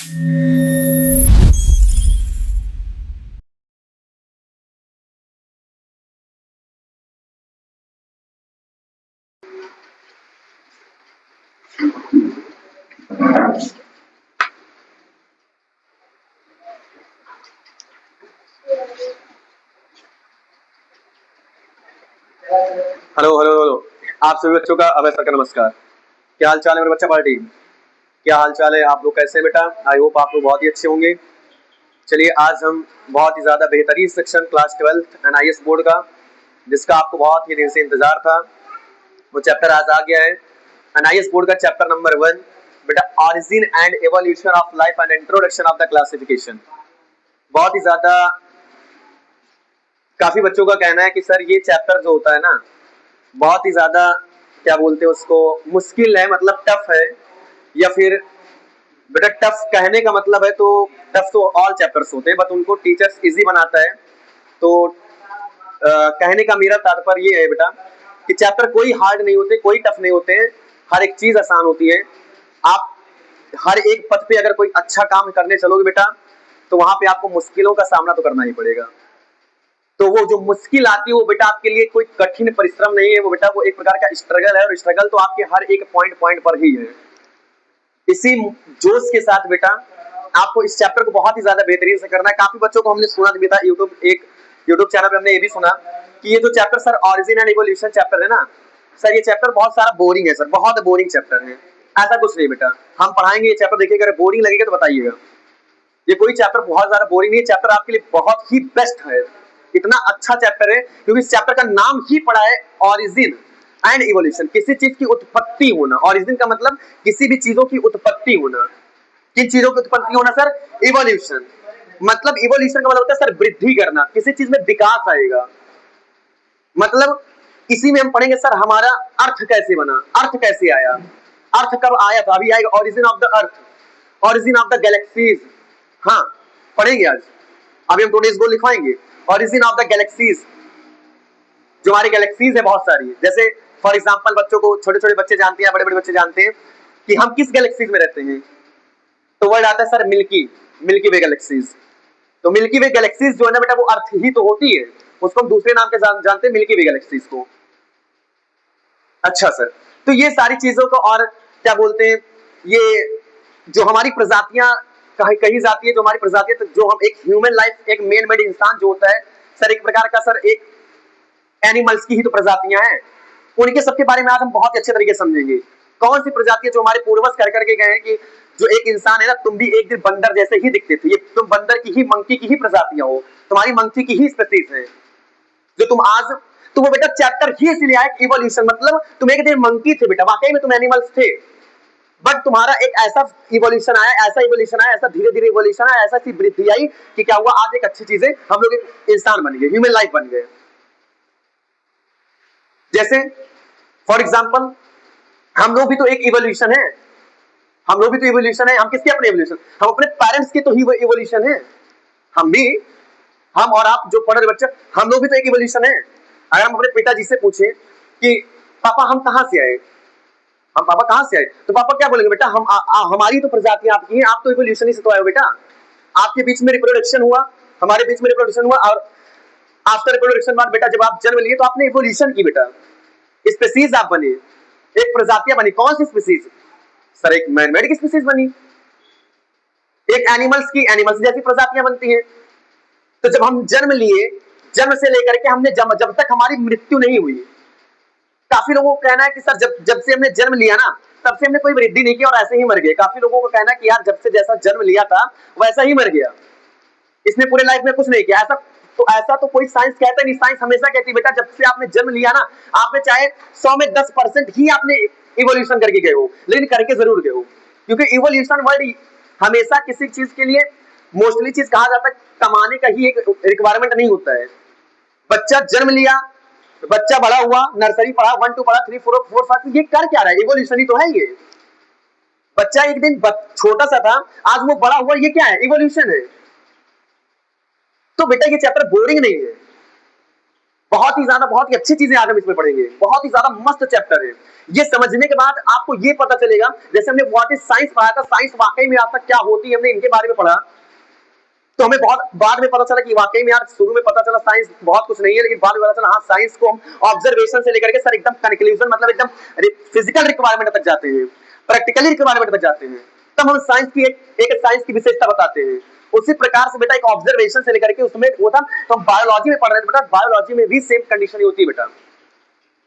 Hello hello hello. आप सभी बच्चों का अभय सर का नमस्कार। क्या हाल चाल है मेरे बच्चा पार्टी? क्या हाल चाल है? आप लोग कैसे हैं बेटा? आई होप आप लोग बहुत ही अच्छे होंगे। चलिए आज हम बहुत ही ज्यादा बेहतरीन section class 12th NIS board का, जिसका आपको बहुत ही दिन से इंतजार था, वो चैप्टर आज आ गया है। एनआईएस बोर्ड का चैप्टर नंबर 1 बेटा, origin and evolution of life and introduction of the classification. बहुत ही ज्यादा काफी बच्चों का कहना है कि सर ये चैप्टर जो होता है ना, बहुत ही ज्यादा क्या बोलते हैं उसको, मुश्किल है, मतलब टफ है। या फिर बेटा टफ कहने का मतलब है तो टफ तो ऑल चैप्टर्स होते हैं, बट उनको टीचर्स इजी बनाता है। तो कहने का मेरा तात्पर्य ये है बेटा कि चैप्टर कोई हार्ड नहीं होते, कोई टफ नहीं होते हैं, हर एक चीज आसान होती है। आप हर एक पथ पे अगर कोई अच्छा काम करने चलोगे बेटा, तो वहां पे आपको मुश्किलों का सामना तो करना ही पड़ेगा। तो वो जो मुश्किल आती है वो बेटा आपके लिए कोई कठिन परिश्रम नहीं है, वो बेटा वो एक प्रकार का स्ट्रगल है, और स्ट्रगल तो आपके हर एक पॉइंट पॉइंट पर ही है। इसी जोश के साथ बेटा आपको इस चैप्टर को बहुत ही ज्यादा बेहतरीन से करना है। काफी बच्चों को हमने सुना भी था यूट्यूब चैनल पे, हमने ये भी सुना कि ये जो chapter sir origin and evolution chapter है ना सर, ये चैप्टर बहुत सारा बोरिंग है सर, बहुत बोरिंग चैप्टर है। ऐसा कुछ नहीं बेटा, हम पढ़ाएंगे ये चैप्टर, देखिए अगर बोरिंग लगेगा तो बताइएगा। ये कोई चैप्टर बहुत ज्यादा बोरिंग नहीं है, चैप्टर आपके लिए बहुत ही बेस्ट है। इतना अच्छा चैप्टर है क्योंकि इस चैप्टर का नाम ही पड़ा है ऑरिजिन एंड इवोल्यूशन, किसी चीज की उत्पत्ति होना। ऑरिजिन का मतलब किसी भी चीजों की उत्पत्ति होना। किन चीजों की उत्पत्ति होना सर? इवोल्यूशन। मतलब इवोल्यूशन का मतलब होता है सर वृद्धि करना, किसी चीज में विकास आएगा। मतलब इसी में हम पढ़ेंगे सर हमारा अर्थ कैसे बना, अर्थ कैसे आया, अर्थ कब आया था, अभी आएगा origin of the earth, origin of the galaxies. हाँ पढ़ेंगे आज, अभी हम टुडेज गोल लिखवाएंगे ऑरिजिन ऑफ द गैलेक्सीज। जो हमारी गैलेक्सीज है बहुत सारी, जैसे फॉर एग्जांपल बच्चों को, छोटे छोटे बच्चे जानते हैं, बड़े बड़े बच्चे जानते हैं कि हम किस गैलेक्सीज में रहते हैं। तो वर्ड आता है सर मिल्की, मिल्की वे गैलेक्सीज। तो मिल्की वे गैलेक्सीज जो है ना बेटा, वो अर्थ ही तो होती है, उसको हम दूसरे नाम के जानते हैं मिल्की वे गैलेक्सीज को। अच्छा सर, तो ये सारी चीजों को, और क्या बोलते हैं, ये जो हमारी प्रजातियां कही जाती है, जो हमारी प्रजातियां, तो जो हम एक ह्यूमन लाइफ, एक मेन मेड इंसान जो होता है सर, एक प्रकार का सर एक एनिमल्स की ही तो प्रजातियां हैं। उनके सबके बारे में आज हम बहुत अच्छे तरीके से समझेंगे। कौन सी प्रजातियां जो हमारे पूर्वज कर करके गए हैं कि जो एक इंसान है ना, तुम भी एक दिन बंदर जैसे ही दिखते थे, ये तुम बंदर की ही, मंकी की ही प्रजातियां हो, तुम्हारी मंकी की ही स्पीसीज है जो तुम आज। तो वो बेटा चैप्टर ही इसलिए आया इवोल्यूशन, मतलब तुम एक दिन मंकी थे बेटा, वाकई में तुम एनिमल्स थे, बट तुम्हारा एक ऐसा इवोल्यूशन आया, ऐसा इवोल्यूशन आया, ऐसा धीरे धीरे इवोल्यूशन आया, ऐसा सी वृद्धि आई कि क्या हुआ, आज एक अच्छी चीजें, हम लोग एक इंसान बन गए, ह्यूमन लाइफ बन गए। जैसे फॉर एग्जाम्पल हम लोग भी तो एक इवोल्यूशन है, हम लोग भी तो इवोल्यूशन है। हम किसके अपने इवोल्यूशन? हम अपने पेरेंट्स के तो ही इवोल्यूशन है। हम भी, हम और आप जो पढ़ रहे बच्चे, हम लोग भी तो एक इवोल्यूशन है। अगर हम अपने पिताजी से पूछे कि पापा हम कहां से आए, हम पापा कहां से आए, तो पापा क्या बोलेंगे बेटा, हमारी तो प्रजाति आपकी है, आप तो इवोल्यूशन ही से तो आए हो बेटा। आपके बीच में रिप्रोडक्शन हुआ, हमारे बीच में रिप्रोडक्शन हुआ, और आफ्टर रिप्रोडक्शन बाद बेटा जब आप जन्म लिए तो आपने इवोल्यूशन की बेटा, स्पीसीज आप बने, एक प्रजातियां बनी। कौन सी स्पीसीज सर? एक मैन मेड की स्पीसीज बनी, एक एनिमल्स की, एनिमल्स जैसी प्रजातियां बनती हैं। तो जब हम जन्म लिए, जन्म से लेकर के हमने जब तक हमारी मृत्यु नहीं हुई, काफी लोगों का कहना है कि सर जब से हमने जन्म लिया ना, तब से हमने कोई वृद्धि नहीं की और ऐसे ही मर गए। काफी लोगों का कहना है कि यार जब से जैसा जन्म लिया था वैसा ही मर गया, इसने पूरे लाइफ में कुछ नहीं किया। ऐसा तो कोई साइंस कहता नहीं। साइंस हमेशा कहती है बेटा जब से आपने जन्म लिया ना, आपने चाहे 100 में 10% ही आपने इवोल्यूशन करके गए हो, लेकिन करके जरूर गए हो, क्योंकि इवोल्यूशन वर्ड हमेशा किसी चीज के लिए मोस्टली चीज कहा जाता है, कमाने का ही एक रिक्वायरमेंट नहीं होता है। बच्चा जन्म लिया, बच्चा बड़ा हुआ, नर्सरी पढ़ा, 1 2 पढ़ा, 3 4 4 5, ये कर क्या रहा है? इवोल्यूशन ही तो है ये। बच्चा एक दिन छोटा सा था, आज वो बड़ा हुआ, ये क्या है? इवोल्यूशन है। तो बेटा ये चैप्टर बोरिंग नहीं है, बहुत ही अच्छी चीजें आज हम इसमें पढ़ेंगे, बहुत ही ज्यादा मस्त चैप्टर है। ये समझने के बाद आपको ये पता चलेगा, जैसे हमने व्हाट इज साइंस पढ़ा था, साइंस वाकई में आज तक क्या होती है, हमने इनके बारे में पढ़ा, तो हमें बहुत बाद में पता चला कि वाकई में यार शुरू में पता चला साइंस बहुत कुछ नहीं है, लेकिन बाद में पता चला हाँ साइंस को हम ऑब्जर्वेशन से लेकर के सर एकदम कंक्लूजन मतलब एकदम फिजिकल रिक्वायरमेंट तक जाते हैं, प्रैक्टिकली रिक्वायरमेंट तक जाते हैं, तब हम साइंस की एक साइंस की विशेषता बताते हैं। उसी प्रकार से बेटा एक ऑब्जर्वेशन से लेकर के उसमें वो था, तो हम बायोलॉजी में पढ़ रहे थे बेटा, बायोलॉजी में भी सेम कंडीशन ही होती है बेटा,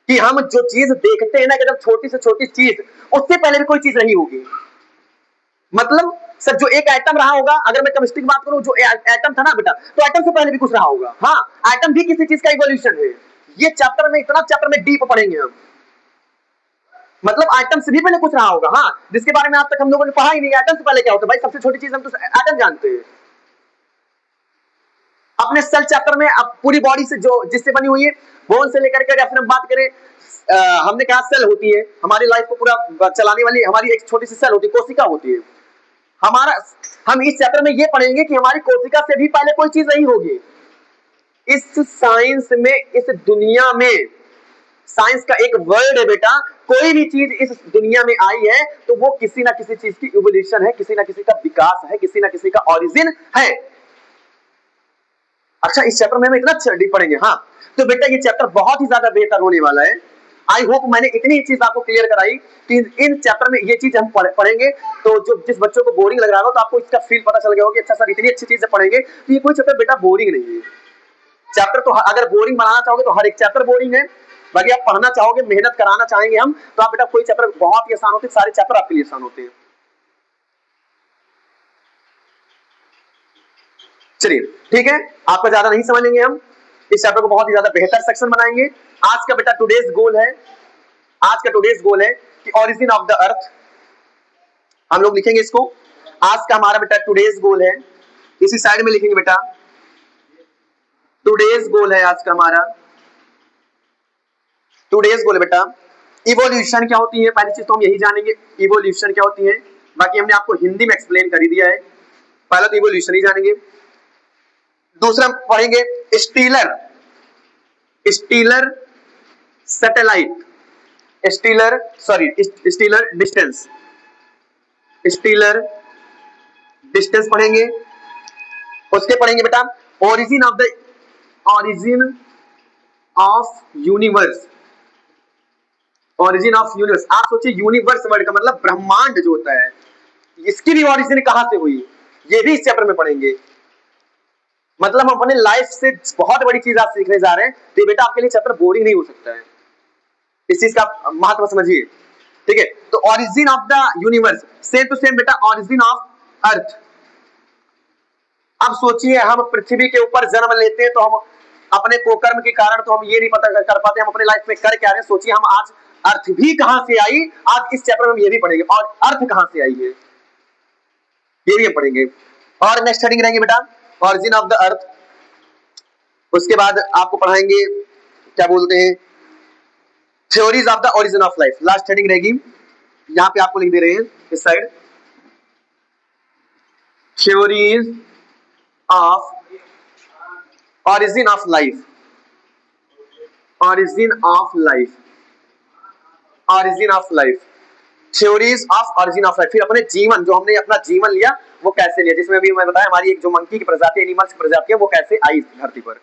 कि हम जो चीज देखते हैं ना, एकदम छोटी से छोटी चीज, उससे पहले भी कोई चीज नहीं होगी। मतलब सर जो एक एटम रहा होगा, अगर मैं केमिस्ट्री की बात करूं, जो एटम था ना बेटा, तो एटम से पहले भी कुछ रहा होगा। हाँ, एटम भी किसी चीज का इवोल्यूशन है। ये चैप्टर में इतना चैप्टर में डीप पढ़ेंगे हम, मतलब एटम से भी पहले कुछ रहा होगा। हाँ, जिसके बारे में आज तक हम लोगों ने पढ़ा ही नहीं, एटम से पहले क्या होता है भाई, सबसे छोटी चीज हम तो एटम जानते हैं। अपने सेल चैप्टर में अब पूरी बॉडी से जो जिससे बनी हुई है, बोन से लेकर के, या फिर हम बात करें हमने कहा सेल होती है, हमारी लाइफ को पूरा चलाने वाली हमारी एक छोटी सी सेल होती है, कोशिका होती है हमारा। हम इस चैप्टर में ये पढ़ेंगे कि हमारी कोशिका से भी पहले कोई चीज नहीं होगी। इस साइंस में, इस दुनिया में, साइंस का एक वर्ड है बेटा, कोई भी चीज इस दुनिया में आई है तो वो किसी ना किसी चीज की इवोल्यूशन है, किसी ना किसी का विकास है, किसी ना किसी का ओरिजिन है। अच्छा, इस चैप्टर में हम इतना डीप पढ़ेंगे। हाँ, तो बेटा ये चैप्टर बहुत ही ज्यादा बेहतर होने वाला है। आई होप मैंने इतनी चीज आपको क्लियर कराई कि इन चैप्टर में ये चीज हम पढ़ेंगे, तो जो जिस बच्चों को बोरिंग लग रहा हो तो आपको इसका फील पता चल गया होगा कि अच्छा सर इतनी अच्छी चीजें पढ़ेंगे, तो ये कोई चैप्टर बेटा बोरिंग नहीं है। चैप्टर तो अगर बोरिंग बनाना चाहोगे तो हर एक चैप्टर बोरिंग है, बाकी आप पढ़ना चाहोगे, मेहनत कराना चाहेंगे हम, तो आप बेटा कोई चैप्टर बहुत ही आसान होते, सारे चैप्टर आपके लिए आसान होते हैं। चलिए ठीक है, आपको ज्यादा नहीं समझेंगे हम, इस चैप्टर को बहुत ही ज्यादा बेहतर सेक्शन बनाएंगे। आज का बेटा टुडेज गोल है, आज का टुडेज गोल है कि ओरिजिन ऑफ द अर्थ, हम लोग लिखेंगे इसको। आज का हमारा बेटा टुडेज गोल है, इसी साइड में लिखेंगे बेटा, टुडेज गोल है आज का हमारा, टुडेज गोल है बेटा। इवोल्यूशन क्या होती है, पहली चीज तो हम यही जानेंगे, इवोल्यूशन क्या होती है, बाकी हमने आपको हिंदी में एक्सप्लेन कर ही दिया है, पहले तो इवोल्यूशन ही जानेंगे। दूसरा पढ़ेंगे stealer, stealer satellite, stealer sorry stealer distance, stealer distance पढ़ेंगे। उसके पढ़ेंगे बेटा origin of the, origin of universe, origin of universe. आप सोचिए यूनिवर्स वर्ड का मतलब ब्रह्मांड जो होता है, इसकी भी ओरिजिन कहां से हुई, ये भी इस चैप्टर में पढ़ेंगे। मतलब हम अपने लाइफ से बहुत बड़ी चीज आज सीखने जा रहे हैं, तो बेटा आपके लिए चैप्टर बोरिंग नहीं हो सकता है, इस चीज का महत्व समझिए। ठीक है, तो origin of the universe, same to same बेटा ओरिजिन ऑफ अर्थ। अब सोचिए हम पृथ्वी के ऊपर जन्म लेते हैं तो हम अपने कुकर्म के कारण तो हम ये नहीं पता कर पाते हम अपने लाइफ में कर क्या रहे हैं। सोचिए हम आज अर्थ भी कहां से आई, आज इस चैप्टर में हम ये भी पढ़ेंगे, और अर्थ कहां से आई है ये भी हम पढ़ेंगे। और नेक्स्ट हेडिंग रहेंगे बेटा ओरिजिन ऑफ द अर्थ। उसके बाद आपको पढ़ाएंगे क्या बोलते हैं, theories of the origin of life, last heading रहेगी, यहां पे आपको लिख दे रहे हैं इस side, theories of origin of life, origin of life, origin of life, theories of origin of life। फिर अपने जीवन, जो हमने अपना जीवन लिया वो कैसे लिया, जिसमें अभी मैं बताया हमारी एक जो मंकी की प्रजाति, एनिमल्स की प्रजाति है, वो कैसे आई धरती पर।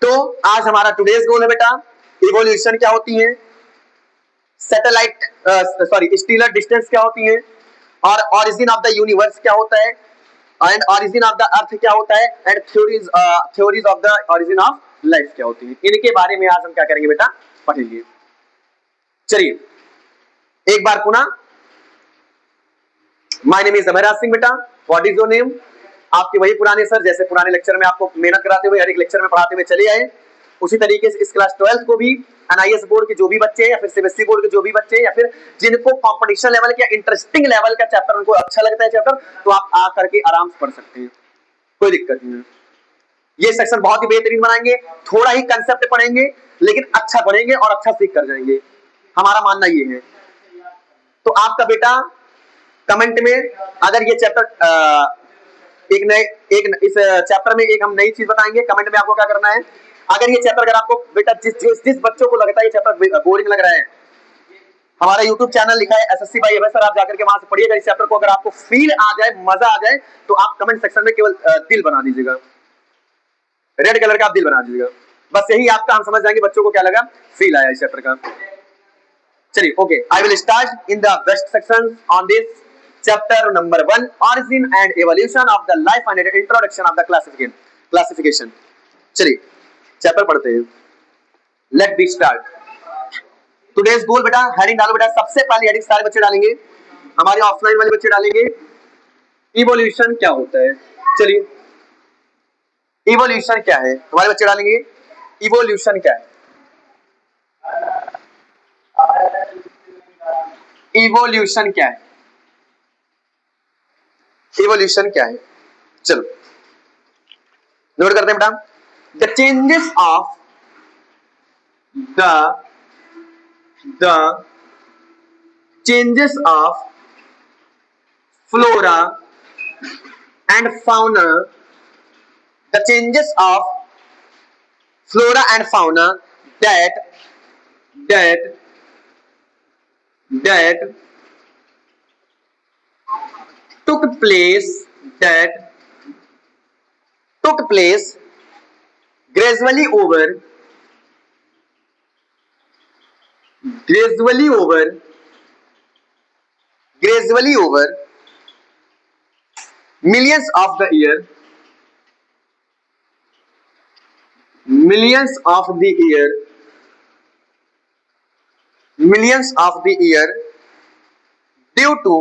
तो आज हमारा टुडेज गोल है बेटा इवोल्यूशन क्या होती है, सैटेलाइट सॉरी स्टीलर डिस्टेंस क्या होती है, और ओरिजिन ऑफ द यूनिवर्स क्या होता है, एंड ओरिजिन ऑफ द अर्थ क्या होता है, and theories of the origin of life क्या होती है। इनके बारे में आज हम क्या करेंगे बेटा, पढ़ेंगे। चलिए एक बार पुनः, my name is Abhayraj Singh बेटा, व्हाट इज योर नेम, आपके वही पुराने सर, जैसे पुराने लेक्चर में आपको मेहनत कराते हुए हर एक लेक्चर में पढ़ाते हुए चले आए, उसी तरीके से इस क्लास 12th को भी एनआईएस बोर्ड के जो भी बच्चे या फिर सीबीएसई बोर्ड के जो भी बच्चे या फिर जिनको कंपटीशन लेवल या इंटरेस्टिंग लेवल का चैप्टर उनको अच्छा लगता है चैप्टर, तो आप आ करके आराम से पढ़ सकते हैं, कोई दिक्कत नहीं है। ये सेक्शन बहुत ही बेहतरीन बनाएंगे, थोड़ा ही कंसेप्ट पढ़ेंगे लेकिन अच्छा पढ़ेंगे और अच्छा सीख कर जाएंगे, हमारा मानना ये है। तो आपका बेटा कमेंट में अगर ये चैप्टर एक नए एक इस चैप्टर में एक हम नई चीज बताएंगे। कमेंट में आपको क्या करना है, अगर ये चैप्टर अगर आपको बेटा जिस बच्चों को लगता है ये चैप्टर बोरिंग लग रहा है, हमारा यूट्यूब चैनल लिखा है एसएससी बाय अभय सर, आप जाकर के वहां से पढ़िएगा इस चैप्टर को। अगर आपको फील आ जाए, मजा आ जाए, तो आप कमेंट सेक्शन में केवल दिल बना दीजिएगा, रेड कलर का आप दिल बना दीजिएगा, बस यही आपका हम समझ जाएंगे बच्चों को क्या लगा, फील आया इस चैप्टर का। चलिए okay, I will start in the best section on this chapter number 1, origin and evolution of the life and introduction of the classification. चलिए चैप्टर पढ़ते हैं, लेट बी स्टार्ट। टुडेज गोल बेटा, हेडिंग डालो बेटा, सबसे पहली हेडिंग सारे बच्चे डालेंगे, हमारे ऑफलाइन वाले बच्चे डालेंगे, इवोल्यूशन क्या होता है। चलिए इवोल्यूशन क्या है, हमारे बच्चे डालेंगे इवोल्यूशन क्या है। इवोल्यूशन क्या है, इवोल्यूशन क्या है, चलो नोट करते हैं बेटा। The changes of the changes of flora and fauna, the changes of flora and fauna that took place gradually over millions of the year, due to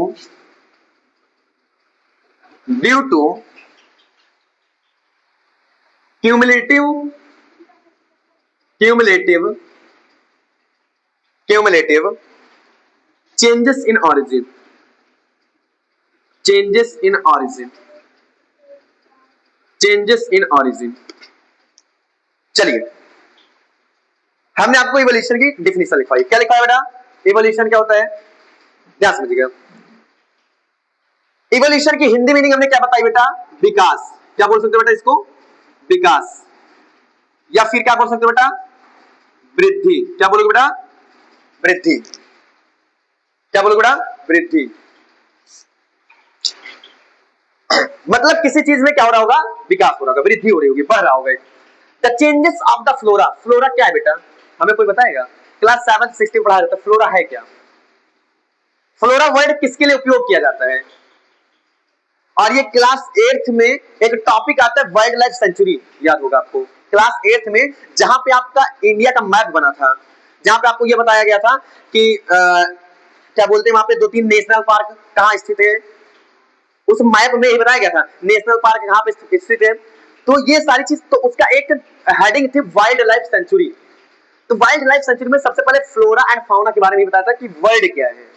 cumulative changes in origin, चलिए हमने आपको evolution की definition लिखवाई, क्या लिखा है बेटा, evolution क्या होता है, ध्यान समझिएगा। इवोल्यूशन की हिंदी मीनिंग हमने क्या बताई बेटा, विकास। क्या बोल सकते हो बेटा इसको, विकास, या फिर क्या बोल सकते हो बेटा, वृद्धि। क्या बोलोगे बेटा, वृद्धि। क्या बोलोगे बेटा, वृद्धि। मतलब किसी चीज में क्या हो रहा होगा, विकास हो रहा होगा, वृद्धि हो रही होगी, बढ़ रहा होगा। The changes of the flora, flora क्या है बेटा, हमें कोई बताएगा, क्लास 7 6 में पढ़ा जाता है, फ्लोरा है क्या, फ्लोरा वर्ड किसके लिए उपयोग किया जाता है। और ये क्लास 8 में एक टॉपिक आता है वाइल्ड लाइफ सेंचुरी, याद होगा आपको, क्लास 8 में जहां पे आपका इंडिया का मैप बना था, जहां पे आपको ये बताया गया था कि क्या बोलते हैं वहां पे 2-3 नेशनल पार्क कहां स्थित है, उस मैप में ये बताया गया था नेशनल पार्क कहां पे स्थित है। तो ये सारी चीज, तो उसका एक हेडिंग थी वाइल्ड लाइफ सेंचुरी। तो वाइल्ड लाइफ सेंचुरी में सबसे पहले फ्लोरा एंड फाउना के बारे में बताया था कि वर्ल्ड क्या है।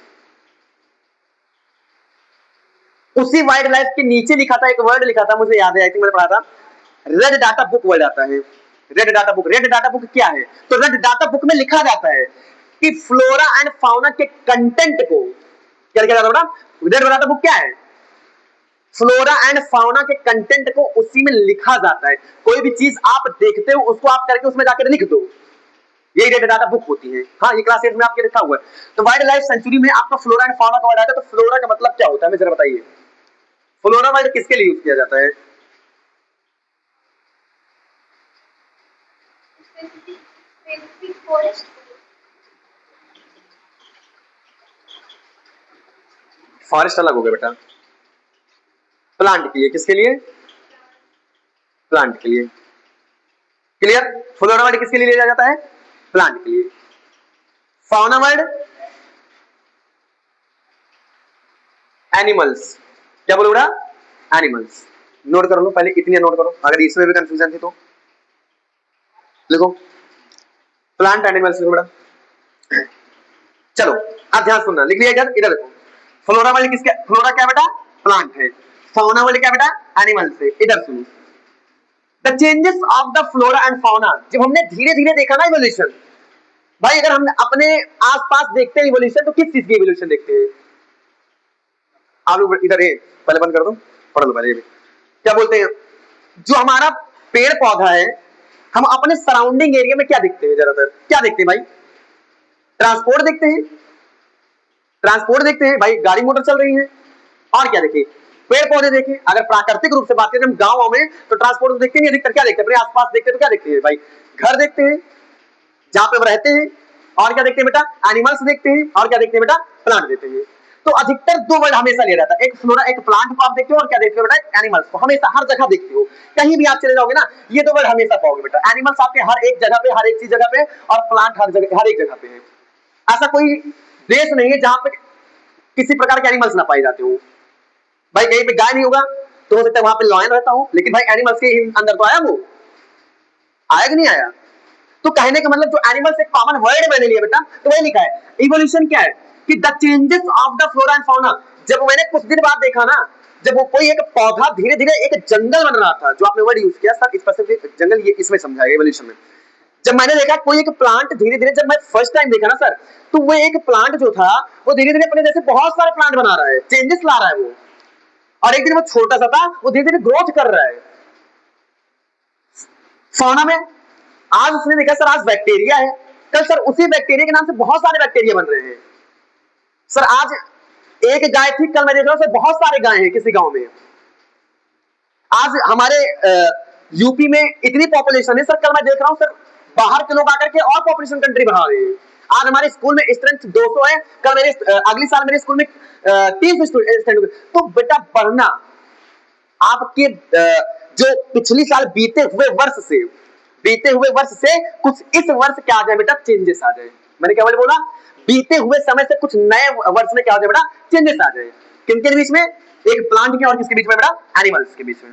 उसी वाइल्ड लाइफ के नीचे लिखा था, एक वर्ड लिखा था, मुझे याद है, आई थिंक मैंने पढ़ा था, रेड डाटा बुक वर्ड आता है, red data book. Red data book क्या है, तो रेड डाटा बुक में लिखा जाता है कि फ्लोरा एंड फाउना के कंटेंट को क्या लिखा जाता है, रेड डाटा बुक क्या है, फ्लोरा एंड फाउना के कंटेंट को उसी में लिखा जाता है। कोई भी चीज आप देखते हो उसको आप करके उसमें जाकर लिख दो, यही रेड डाटा बुक होती है। हाँ, ये क्लास 8 में आपके लिखा हुआ है। तो वाइल्ड लाइफ सेंचुरी में आपका फ्लोरा एंड फाउना का वर्ड आता है, तो फ्लोरा का मतलब क्या होता है, मुझे जरा बताइए, फ्लोरा वर्ड किसके लिए यूज किया जाता है, फॉरेस्ट अलग हो गया बेटा, प्लांट के लिए, किसके लिए, प्लांट के लिए, क्लियर। फ्लोरा वर्ड किसके लिए लिया जाता है, प्लांट के लिए। फाउना वर्ड एनिमल्स, क्या बोलो बेटा, एनिमल्स। नोट कर लो पहले, इतनी नोट करो, अगर इसमें भी कंफ्यूजन थी तो लिखो, प्लांट एनिमल्स लिखो बेटा। चलो अब ध्यान सुनना, लिख लिया इधर, इधर देखो, फ्लोरा वर्ड किसका, फ्लोरा क्या बेटा, प्लांट है, फाउना वर्ड क्या बेटा, एनिमल्स है। इधर सुनो, the changes of the flora and fauna, जब हमने धीरे धीरे देखा ना इवोल्यूशन, भाई अगर हम अपने आसपास देखते हैं इवोल्यूशन, तो किस चीज की इवोल्यूशन देखते हैं, आप लोग इधर है, पहले बंद कर दो, पढ़ लो पहले ये भी, क्या बोलते हैं, जो हमारा पेड़ पौधा है, हम अपने सराउंडिंग एरिया में क्या देखते हैं, ज्यादातर क्या देखते हैं भाई, ट्रांसपोर्ट देखते हैं, ट्रांसपोर्ट देखते हैं भाई, गाड़ी मोटर चल रही है, और क्या देखें, पेड़ पौधे देखें। अगर प्राकृतिक रूप से बात करें हम गांवों में, तो ट्रांसपोर्ट तो देखते नहीं, अधिकतर क्या देखते हैं, अपने आसपास देखते हैं तो क्या देखते हैं भाई, घर देखते हैं जहां पे वो रहते हैं, और क्या देखते हैं बेटा, एनिमल्स देखते हैं, और क्या देखते हैं बेटा, प्लांट देखते हैं। तो अधिकतर दो वर्ड हमेशा ले रहता है, एक फ्लोरा, एक प्लांट को आप देखते हो, और क्या देखते हो बेटा, एनिमल्स को, हमेशा हर जगह देखते हो, कहीं भी आप चले जाओगे ना, ये दो वर्ड हमेशा पाओगे बेटा, एनिमल्स आपके हर एक जगह पे, हर एक चीज जगह पे, और प्लांट हर जगह, हर एक जगह पे है। ऐसा कोई देश नहीं है जहां पे किसी प्रकार के एनिमल्स ना पाए जाते हो भाई। कहीं पे गाय नहीं होगा तो हो सकता है वहां पे लॉयन रहता हो, लेकिन भाई एनिमल्स के अंदर तो आया, वो आया कि नहीं आया। तो कहने का मतलब जो एनिमल्स एक कॉमन वर्ड मैंने लिया बेटा, तो वही लिखा है। इवोल्यूशन क्या है कि the changes of the flora and fauna. जब मैंने कुछ दिन बाद देखा ना, जब वो कोई एक पौधा धीरे धीरे एक जंगल बन रहा था, जो आपने वर्ड यूज किया सर स्पेसिफिक जंगल, ये इसमें समझाया इवोल्यूशन में। जब मैंने देखा कोई एक प्लांट धीरे धीरे, जब मैं फर्स्ट टाइम देखा ना सर, तो वो एक प्लांट जो था वो धीरे धीरे अपने जैसे बहुत सारे प्लांट बना रहा है, चेंजेस ला रहा है वो, और एक दिन वो छोटा सा था, वो धीरे धीरे ग्रोथ कर रहा है। फाउना में आज उसने देखा सर, आज बैक्टीरिया है, कल सर उसी बैक्टीरिया के नाम से बहुत सारे बैक्टीरिया बन रहे हैं। सर आज एक गाय थी, कल मैं देख रहा हूं सर बहुत सारे गाय हैं किसी गांव में। आज हमारे यूपी में इतनी पॉपुलेशन है सर, कल मैं देख रहा हूं सर बाहर के लोग आकर के और पॉपुलेशन कंट्री बढ़ा रहे हैं। आज हमारे स्कूल में स्ट्रेंथ 200 है, कल मेरे अगली साल मेरे स्कूल में 300 स्टूडेंट। तो बेटा बढ़ना आपके जो पिछली साल बीते हुए वर्ष से कुछ इस वर्ष क्या आ जाए बेटा, चेंजेस आ जाए। मैंने क्या बोला, बीते हुए समय से कुछ नए वर्ष में क्या हो जाए बेटा, चेंजेस आ जाए। किनके बीच में, एक प्लांट के और किसके बीच में बेटा, एनिमल्स के बीच में।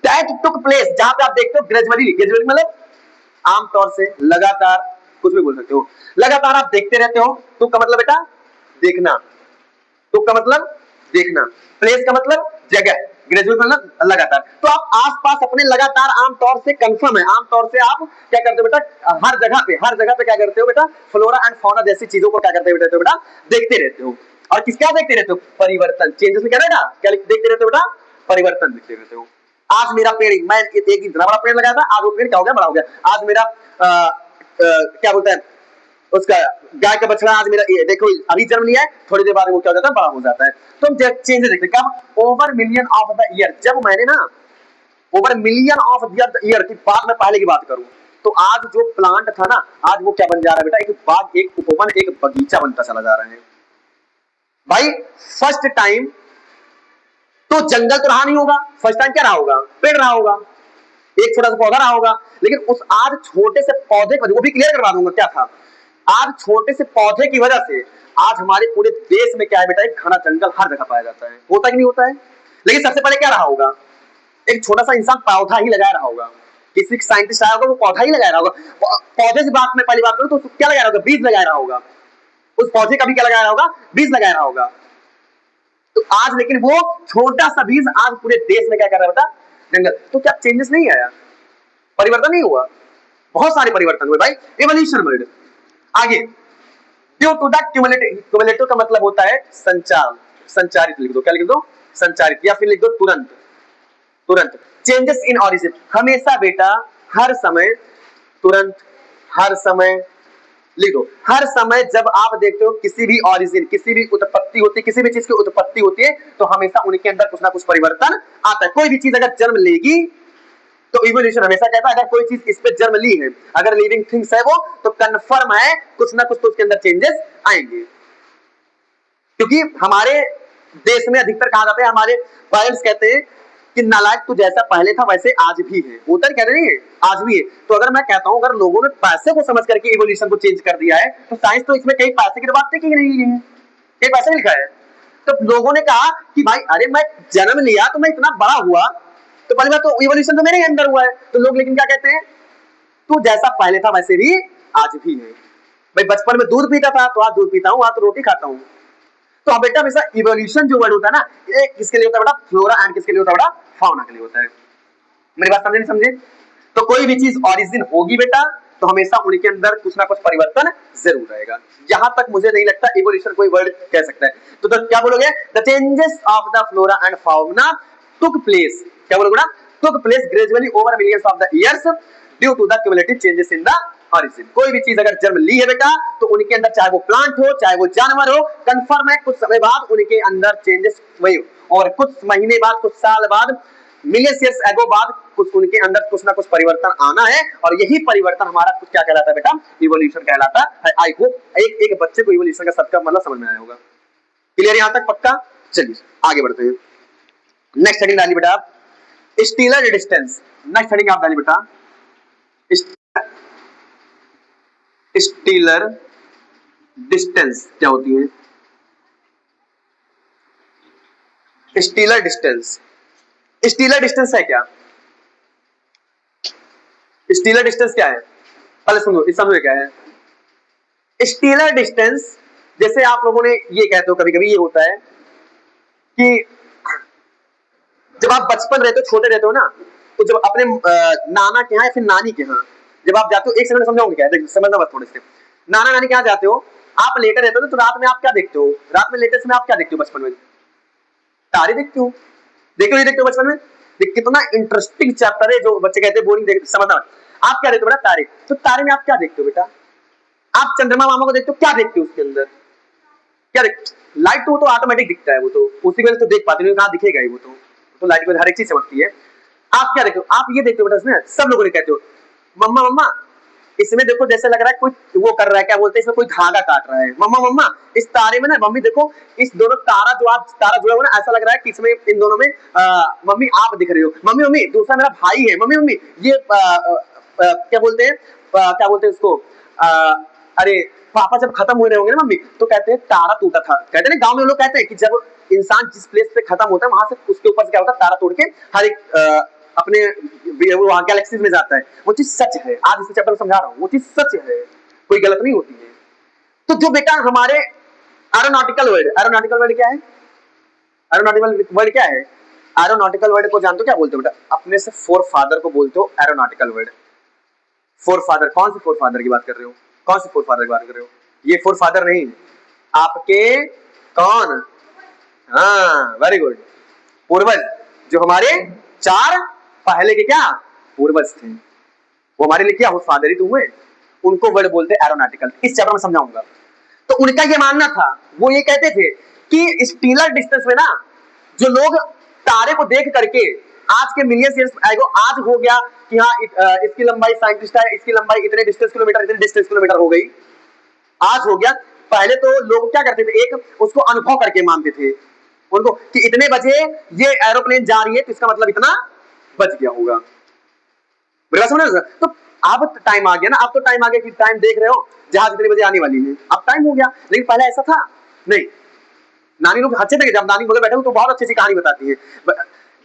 दैट टुक प्लेस, जहां पे आप देखते हो ग्रेजुअली, ग्रेजुअली मतलब आमतौर से, लगातार, कुछ भी बोल सकते हो, लगातार आप देखते रहते हो। तुक का मतलब बेटा देखना, तुक का मतलब देखना, प्लेस का मतलब जगह, ग्रेजुअल मतलब लगातार। तो आप आसपास अपने लगातार आमतौर से कंफर्म है, आमतौर से आप क्या करते हो बेटा, हर जगह पे क्या करते हो बेटा, फ्लोरा एंड फौना जैसी चीजों को क्या करते हो बेटा, देखते रहते हो। और किसका देखते रहते हो, परिवर्तन, चेंजेस में क्या रहेगा, क्या देखते रहते हो बेटा, परिवर्तन देखते रहते हो। आज मेरा पेड़, मैं एक इतना बड़ा पेड़ लगाया था, आज वो पेड़ क्या हो गया, बड़ा हो गया। आज मेरा क्या बोलते हैं उसका, गाय का बछड़ा आज मेरा देखो अभी जन्म लिया है, थोड़ी देर बाद वो क्या हो जाता है, बड़ा हो जाता है। तो हम चेंजेस देखते हैं कब, over million of the year. जब मैंने ना over million of the year की बात, मैं पहले की बात करूं, तो आज जो प्लांट था ना, आज वो क्या बन जा रहा है बेटा, एक बाग, एक उपवन, एक बगीचा बनता चला जा रहा है भाई। फर्स्ट टाइम तो जंगल तो रहा नहीं होगा, फर्स्ट टाइम क्या रहा होगा, पेड़ रहा होगा, एक छोटा सा पौधा रहा होगा। लेकिन उस आज छोटे से पौधे को, वो भी क्लियर करवा दूंगा क्या था, आज छोटे से पौधे की वजह से आज हमारे पूरे देश में क्या है बेटा, एक घना जंगल हर जगह पाया जाता है। होता कि नहीं होता है। लेकिन सबसे पहले क्या रहा होगा, एक छोटा सा इंसान पौधा ही लगा रहा होगा, किसी साइंटिस्ट आया होगा वो पौधा ही लगा रहा होगा। पौधे से बात में पहली बात करूं तो क्या लगा रहा होगा, बीज लगा रहा होगा। उस पौधे का भी क्या लगा रहा होगा, बीज लगा रहा होगा। तो आज लेकिन वो छोटा सा बीज आज पूरे देश में क्या कर रहा है बेटा, जंगल। तो क्या चेंजेस नहीं आया, परिवर्तन नहीं हुआ, बहुत सारे परिवर्तन हुए भाई, इवोल्यूशन वर्ड। आगे, ड्यू टू द क्यूमुलेटिव का मतलब होता है संचार, संचारित लिख दो, क्या लिख दो, संचारित, या फिर लिख दो तुरंत, तुरंत। चेंजेस इन ऑरिजिन, हमेशा बेटा हर समय, तुरंत, हर समय लिख दो। हर समय जब आप देखते हो किसी भी ऑरिजिन, किसी भी उत्पत्ति होती है, किसी भी चीज की उत्पत्ति होती है, तो हमेशा उनके अंदर कुछ ना कुछ परिवर्तन आता है। कोई भी चीज अगर जन्म लेगी तो इवोल्यूशन हमेशा कहता है अगर कोई चीज इस पे जन्म ली है, अगर लिविंग थिंग्स है वो, तो कंफर्म है कुछ ना कुछ तो उसके अंदर चेंजेस आएंगे। क्योंकि हमारे देश में अधिकतर कहा जाता है, हमारे पेरेंट्स कहते हैं कि नालायक तू जैसा पहले था वैसे आज भी है, उतर कह रहे हैं आज भी है। तो अगर मैं कहता हूं अगर लोगों ने पैसे को समझ करके इवोल्यूशन को चेंज कर दिया है, तो साइंस तो इसमें कहीं पैसे की बात नहीं है, कहीं पैसे लिखा है। तो लोगों ने कहा कि भाई अरे मैं जन्म लिया तो मैं इतना बड़ा हुआ, तो पहले बात तो इवोल्यूशन तो मेरे ही अंदर हुआ है। तो लोग लेकिन क्या कहते हैं, तू जैसा पहले था वैसे भी आज भी है। भाई बचपन में दूध पीता था तो आज दूध पीता हूं, आज तो रोटी खाता हूं। तो अब बेटा हमेशा इवोल्यूशन जो वर्ड होता है ना, ये किसके लिए होता है बेटा, फ्लोरा एंड किसके लिए होता है बेटा, फाउना के लिए होता है। मेरी बात समझे नहीं समझे। तो कोई भी चीज ऑरिजिन होगी बेटा, तो हमेशा उनके अंदर कुछ ना कुछ परिवर्तन जरूर रहेगा। यहां तक मुझे नहीं लगता इवोल्यूशन कोई वर्ड कह सकता है। तो क्या बोलोगे, the changes of the flora and fauna took place, क्या बोलोगे ना, took place gradually over millions of the years due to the cumulative changes in the origin। कोई भी चीज अगर जन्म ली है बेटा तो उनके अंदर चाहे वो प्लांट हो चाहे वो जानवर हो, कंफर्म है कुछ समय बाद उनके अंदर चेंजेस वही हो, और कुछ महीने बाद कुछ साल बाद मिलियंस ईयर्स एगो बाद कुछ उनके अंदर कुछ ना कुछ परिवर्तन आना है, और यही परिवर्तन हमारा कुछ क्या कहलाता है बेटा, इवोल्यूशन कहलाता है। आई होप एक एक बच्चे को इवोल्यूशन का सबका मतलब समझ में आया होगा। क्लियर यहां तक पक्का? चलिए आगे बढ़ते हैं। नेक्स्ट हेडिंग डालिए बेटा आप, स्टीलर डिस्टेंस। नेक्स्ट हेडिंग आप डालिए बेटा स्टीलर डिस्टेंस। क्या होती है स्टीलर डिस्टेंस? स्टीलर डिस्टेंस है क्या? स्टीलर डिस्टेंस क्या है? पहले सुनो, इस समझो क्या है स्टीलर डिस्टेंस। जैसे आप लोगों ने ये कहते हो, कभी कभी ये होता है कि जब आप बचपन रहते हो, छोटे रहते हो ना, तो जब अपने नाना के यहाँ या फिर नानी के यहाँ जब आप जाते हो, एक सेकंड समझाऊंगी क्या है, समझना बस थोड़े से। नाना नानी के यहाँ जाते हो, आप लेटे रहते हो तो रात में आप क्या देखते हो? रात में लेटे समय आप क्या देखते हो बचपन में? तारे देखते हो। देखते हो बचपन में? कितना इंटरेस्टिंग चैप्टर है, जो बच्चे कहते हैं बोरिंग देखते, समझना। आप क्या देखते हो बेटा? तारे। तो तारे में आप क्या देखते हो बेटा? आप चंद्रमा मामा को देखते हो, क्या देखते हो उसके अंदर? क्या देखते? लाइट तो ऑटोमेटिक दिखता है, वो तो उसी वजह से तो देख पाते हो, कहाँ दिखेगा ही वो तो लाइट में हर एक चीज चमकती है। आप क्या देखते हो? आप ये देखते हो बेटा, इसमें सब लोगों ने कहते हो मम्मा मम्मा इसमें देखो जैसे लग रहा है कोई वो कर रहा है, क्या बोलते हैं, इसमें कोई धागा काट रहा है। मम्मा मम्मा इस तारे में ना, मम्मी देखो इस दोनों तारा जो आप तारा जुड़ा हुआ ना, ऐसा लग रहा है कि इसमें इन दोनों में मम्मी आप दिख रही हो। मम्मी मम्मी दूसरा मेरा भाई है। मम्मी मम्मी ये क्या बोलते हैं, क्या बोलते हैं उसको, अरे पापा जब खत्म हुए होंगे ना मम्मी, तो कहते हैं तारा टूटा था। कहते हैं गांव में लोग कहते हैं कि जब इंसान जिस प्लेस पे खत्म होता है वहां से उसके ऊपर से क्या होता है, तारा तोड़ के हर एक अपने वहां गैलेक्सीज में जाता है। वो चीज सच है, आज इस चैप्टर में समझा रहा हूँ, वो चीज सच है, कोई गलत नहीं होती है। तो जो बेटा हमारे एरोनॉटिकल वर्ड क्या है? एरोनॉटिकल वर्ड क्या है? एरोनॉटिकल वर्ड को जानते हो क्या बोलते हो बेटा? अपने से फोर फादर को बोलते हो एरोनॉटिकल वर्ड। फोर फादर, कौन से फोर फादर की बात कर रहे हो? कौन से फोर फादर की बात कर रहे हो? ये फोर फादर नहीं, आपके कौन, हाँ वेरी गुड, पूर्वज, जो हमारे चार पहले के क्या पूर्वज थे, वो हमारे लिए क्या फादर ही तो हुए, उनको वर्ड बोलते हैं एरोनॉटिकल। इस चैप्टर में समझाऊंगा। तो उनका ये मानना था, वो ये कहते थे कि स्टीलर डिस्टेंस में ना, जो लोग तारे को देख करके आज के मिलियन ईयर्स एगो आज हो गया कि हाँ इसकी लंबाई साइंटिस्ट है, इसकी लंबाई इतने डिस्टेंस किलोमीटर हो गई, आज हो गया। पहले तो लोग क्या करते थे, एक उसको अनुभव करके मानते थे उनको कि इतने बजे ये एरोप्लेन जा रही है तो इसका मतलब इतना बच गया होगा। तो अब टाइम आ गया ना, अब तो टाइम आ गया कि टाइम देख रहे हो जहाज इतने बजे आने वाली है, अब टाइम हो गया। लेकिन पहले ऐसा था नहीं। नानी लोग अच्छे थे, जब नानी बगल बैठे हो तो बहुत अच्छी सी कहानी बताती है,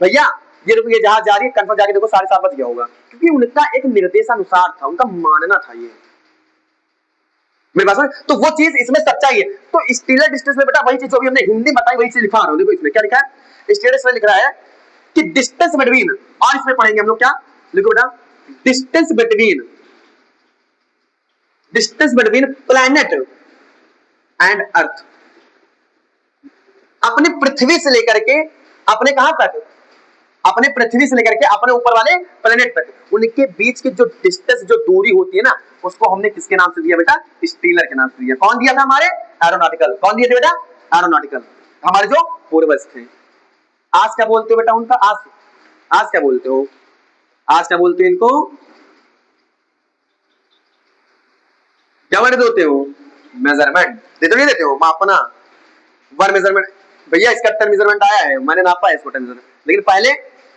भैया ये जहाज जा रही है, कंफर्म जाके देखो 7:30 बज गया होगा, क्योंकि उनका एक निर्देशानुसार था, उनका मानना था ये। मेरे पास तो वो चीज इसमें सच्चाई है। तो स्टीलर डिस्टेंस में बेटा वही चीज जो भी हमने हिंदी बताई वही चीज लिखा रहा हूं। देखो इसमें क्या लिखा है, स्टीलर डिस्टेंस लिख रहा है कि डिस्टेंस बिटवीन, और इसमें पढ़ेंगे हम लोग क्या, लिखो बेटा डिस्टेंस बिटवीन प्लैनेट एंड अर्थ। अपने पृथ्वी से लेकर के अपने कहां तक, अपने पृथ्वी से लेकर के अपने ऊपर वाले प्लेनेट तक, उनके बीच की जो डिस्टेंस, जो दूरी होती है ना, उसको हमने किसके नाम से दिया बेटा? स्टीलर के नाम से दिया। कौन दिया था? हमारे एरोनॉटिकल। कौन दिए थे बेटा? एरोनॉटिकल, हमारे जो पूर्वज थे। आज क्या बोलते हो बेटा उनका? आज क्या बोलते हो? आज क्या बोलते हो इनको? क्या वर्ड देते हो? मेजरमेंट देते हो, नहीं देते हो? मापना, वन मेजरमेंट। भैया इसका 10 मेजरमेंट आया है, मैंने नापा है इसको 10 मेजरमेंट। लेकिन पहले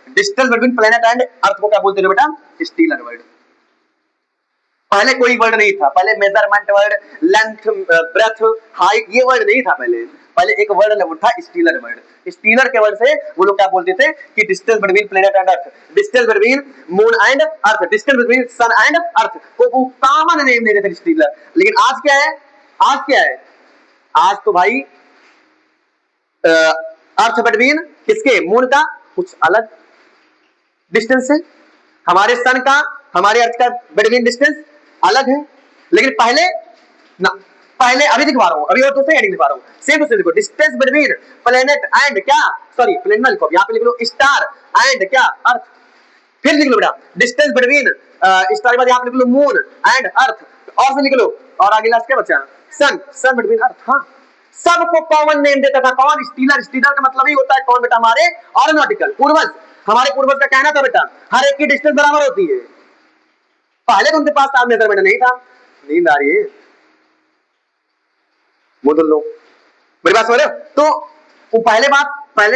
distance between planet and earth को क्या बोलते थे बेटा? Stellar word. पहले कोई वर्ड नहीं था, पहले measurement word, length, breadth, height, ये वर्ड नहीं था पहले एक वर्ड था स्टीलर वर्ड। स्टीलर के वर्ड से वो लोग क्या बोलते थे कि distance between planet and earth, distance between moon and earth, distance between sun and earth को वो कॉमन नेम दे देते थे स्टीलर। लेकिन आज क्या है? आज तो भाई अर्थ बिटवीन किसके, मून का कुछ अलग डिस्टेंस है, हमारे सन का हमारे अर्थ का बिटवीन डिस्टेंस अलग है। लेकिन पहले ना, पहले अभी दिखा रहा हूं, अभी और दूसरे हेडिंग दिखा रहा हूं, सेम टू सेम लिखो, डिस्टेंस बिटवीन प्लेनेट एंड क्या, सॉरी प्लेनेट ना लिखो, यहां पे लिख लो स्टार एंड क्या, अर्थ। फिर लिख लो बेटा डिस्टेंस बिटवीन स्टार के बाद यहां पे लिख लो मून एंड अर्थ, और से लिख लो, और आगे लास्ट क्या बचा, सन, सन बिटवीन अर्थ। हाँ, सबको कॉमन नेम देता था कौन, स्टीलर। स्टीलर का मतलब ही होता है कौन बेटा, हमारे एरोनॉटिकल पूर्वज। हमारे पूर्वज का कहना था बेटा हर एक की डिस्टेंस बराबर होती है। पहले तो उनके पास था मेजरमेंट नहीं था। नींद आ रही है, बोल लो, मेरी बात समझ रहे हो? तो वो पहले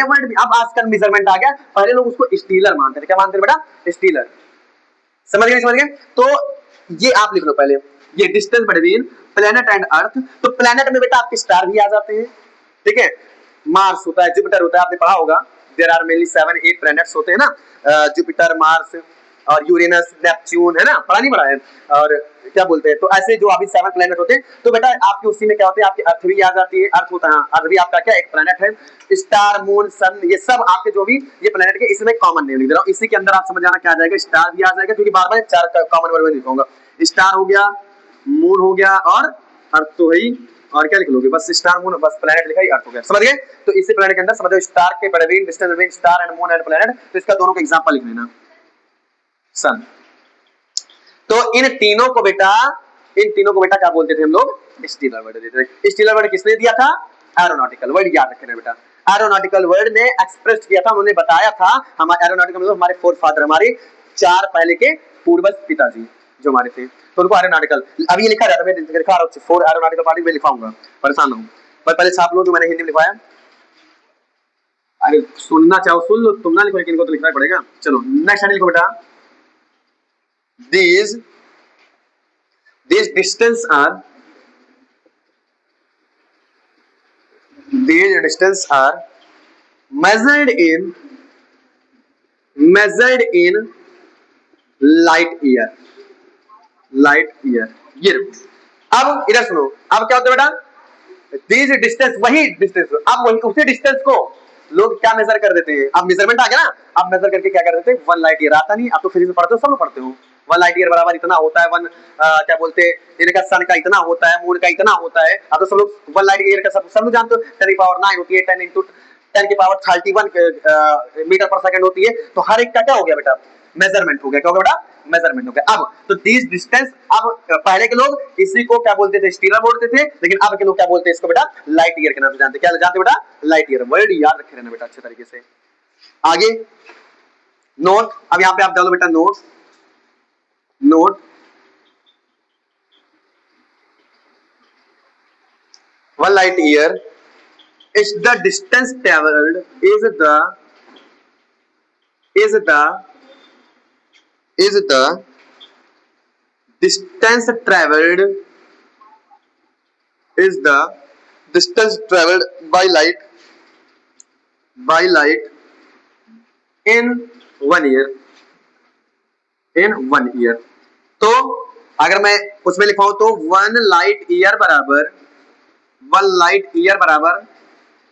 वर्ड, अब आजकल मेजरमेंट आ गया, पहले लोग उसको स्टीलर मानते थे। क्या मानते थे बेटा, स्टीलर। समझ गए, समझ गए? तो ये आप लिख लो पहले, ये डिस्टेंस बिटवीन प्लेनेट एंड अर्थ। तो प्लेनेट में बेटा आपके स्टार भी आ जाते हैं, ठीक है, मार्स होता है, जुपिटर होता है, आपने पढ़ा होगा, देयर आर मेनली 7-8 प्लैनेट्स होते हैं ना, जुपिटर, मार्स और यूरेनस, नेपच्यून, है ना, पढ़ा नहीं पढ़ा है? और क्या बोलते हैं, तो ऐसे जो अभी 7 प्लैनेट होते हैं, तो बेटा आपके उसी में क्या होते हैं, आपकी अर्थ भी आ जाती है, अर्थ होता है, अर्थ भी आपका क्या एक प्लैनेट है। स्टार, मून, सन, ये सब आपके जो भी ये प्लैनेट के, इसमें कॉमन नेम लिख दे रहा हूं, इसी के अंदर आप समझ जाना क्या आ जाएगा, स्टार भी आ जाएगा, क्योंकि बार बार 4 कॉमन वर्ड में लिखूंगा। स्टार हो गया, मून हो गया, और अर्थ तो है ही, और क्या लिख लोगे, बस स्टार, मून, बस प्लैनेट लिखा ही अर्थ हो गया। समझ गए? तो इसी प्लैनेट के अंदर समझो स्टार के between, distance between star and moon and planet, तो इसका दोनों का एग्जांपल लिख लेना, सन। तो इन तीनों को बेटा क्या बोलते थे हम लोग, स्टीलर वर्ड देते थे। स्टीलर वर्ड किसने दिया था, एरोनॉटिकल वर्ड, याद रखना बेटा। एरोनॉटिकल वर्ड ने एक्सप्रेस किया था, उन्होंने बताया था, हमारे एरोनॉटिकल मतलब हमारे फोर फादर, हमारे 4 पहले के पूर्वज पिताजी जो हमारे थे, तो उनको एरोनॉटिकल, अभी ये लिखा जाता है, मैं लिखा रहा हूं 4 एरोनॉटिकल पार्टी में लिखाऊंगा, परेशान ना हो, पर पहले छाप लो जो मैंने हिंदी में लिखवाया। अरे सुनना चाहो सुन लो, तुम ना लिखो, लेकिन इनको तो लिखना ही पड़ेगा। चलो नेक्स्ट लिखो बेटा, these distance are measured in light year। ये अब इधर सुनो, अब क्या होता है बेटा, दीज डिस्टेंस, वही डिस्टेंस, अब वही उसी डिस्टेंस को लोग क्या मेजर कर देते हैं, अब मेजरमेंट आ गया ना, अब मेजर करके क्या कर देते हैं, 1 लाइट ईयर। आता नहीं, आप तो फिजिक्स में पढ़ते हो, सब लोग पढ़ते हो, 1 लाइट ईयर बराबर इतना होता है, क्या बोलते हैं, इनका सन का इतना होता है, मून का इतना होता है, अब तो सब लोग 1 लाइट ईयर का सब लोग जानते हो, 10⁹ होती है, 10⁻31 मीटर पर सेकंड होती है। तो हर एक का क्या हो गया बेटा, मेजरमेंट हो गया, क्या हो गया बेटा, मेजरमेंट हो गया। अब तो दिस डिस्टेंस, अब पहले के लोग इसी को क्या बोलते थे, स्टीलर बोलते थे, लेकिन अब के लोग क्या बोलते हैं इसको बेटा, लाइट ईयर के नाम से जानते हैं। क्या जानते बेटा, लाइट ईयर। वर्ड याद रखे रहना बेटा अच्छे तरीके से। आगे नोट, अब यहां पे आप डालो बेटा note, 1 light year is the distance traveled, is the distance traveled, is the distance traveled by light in 1 year, तो अगर मैं उसमें लिखाऊं तो 1 लाइट ईयर बराबर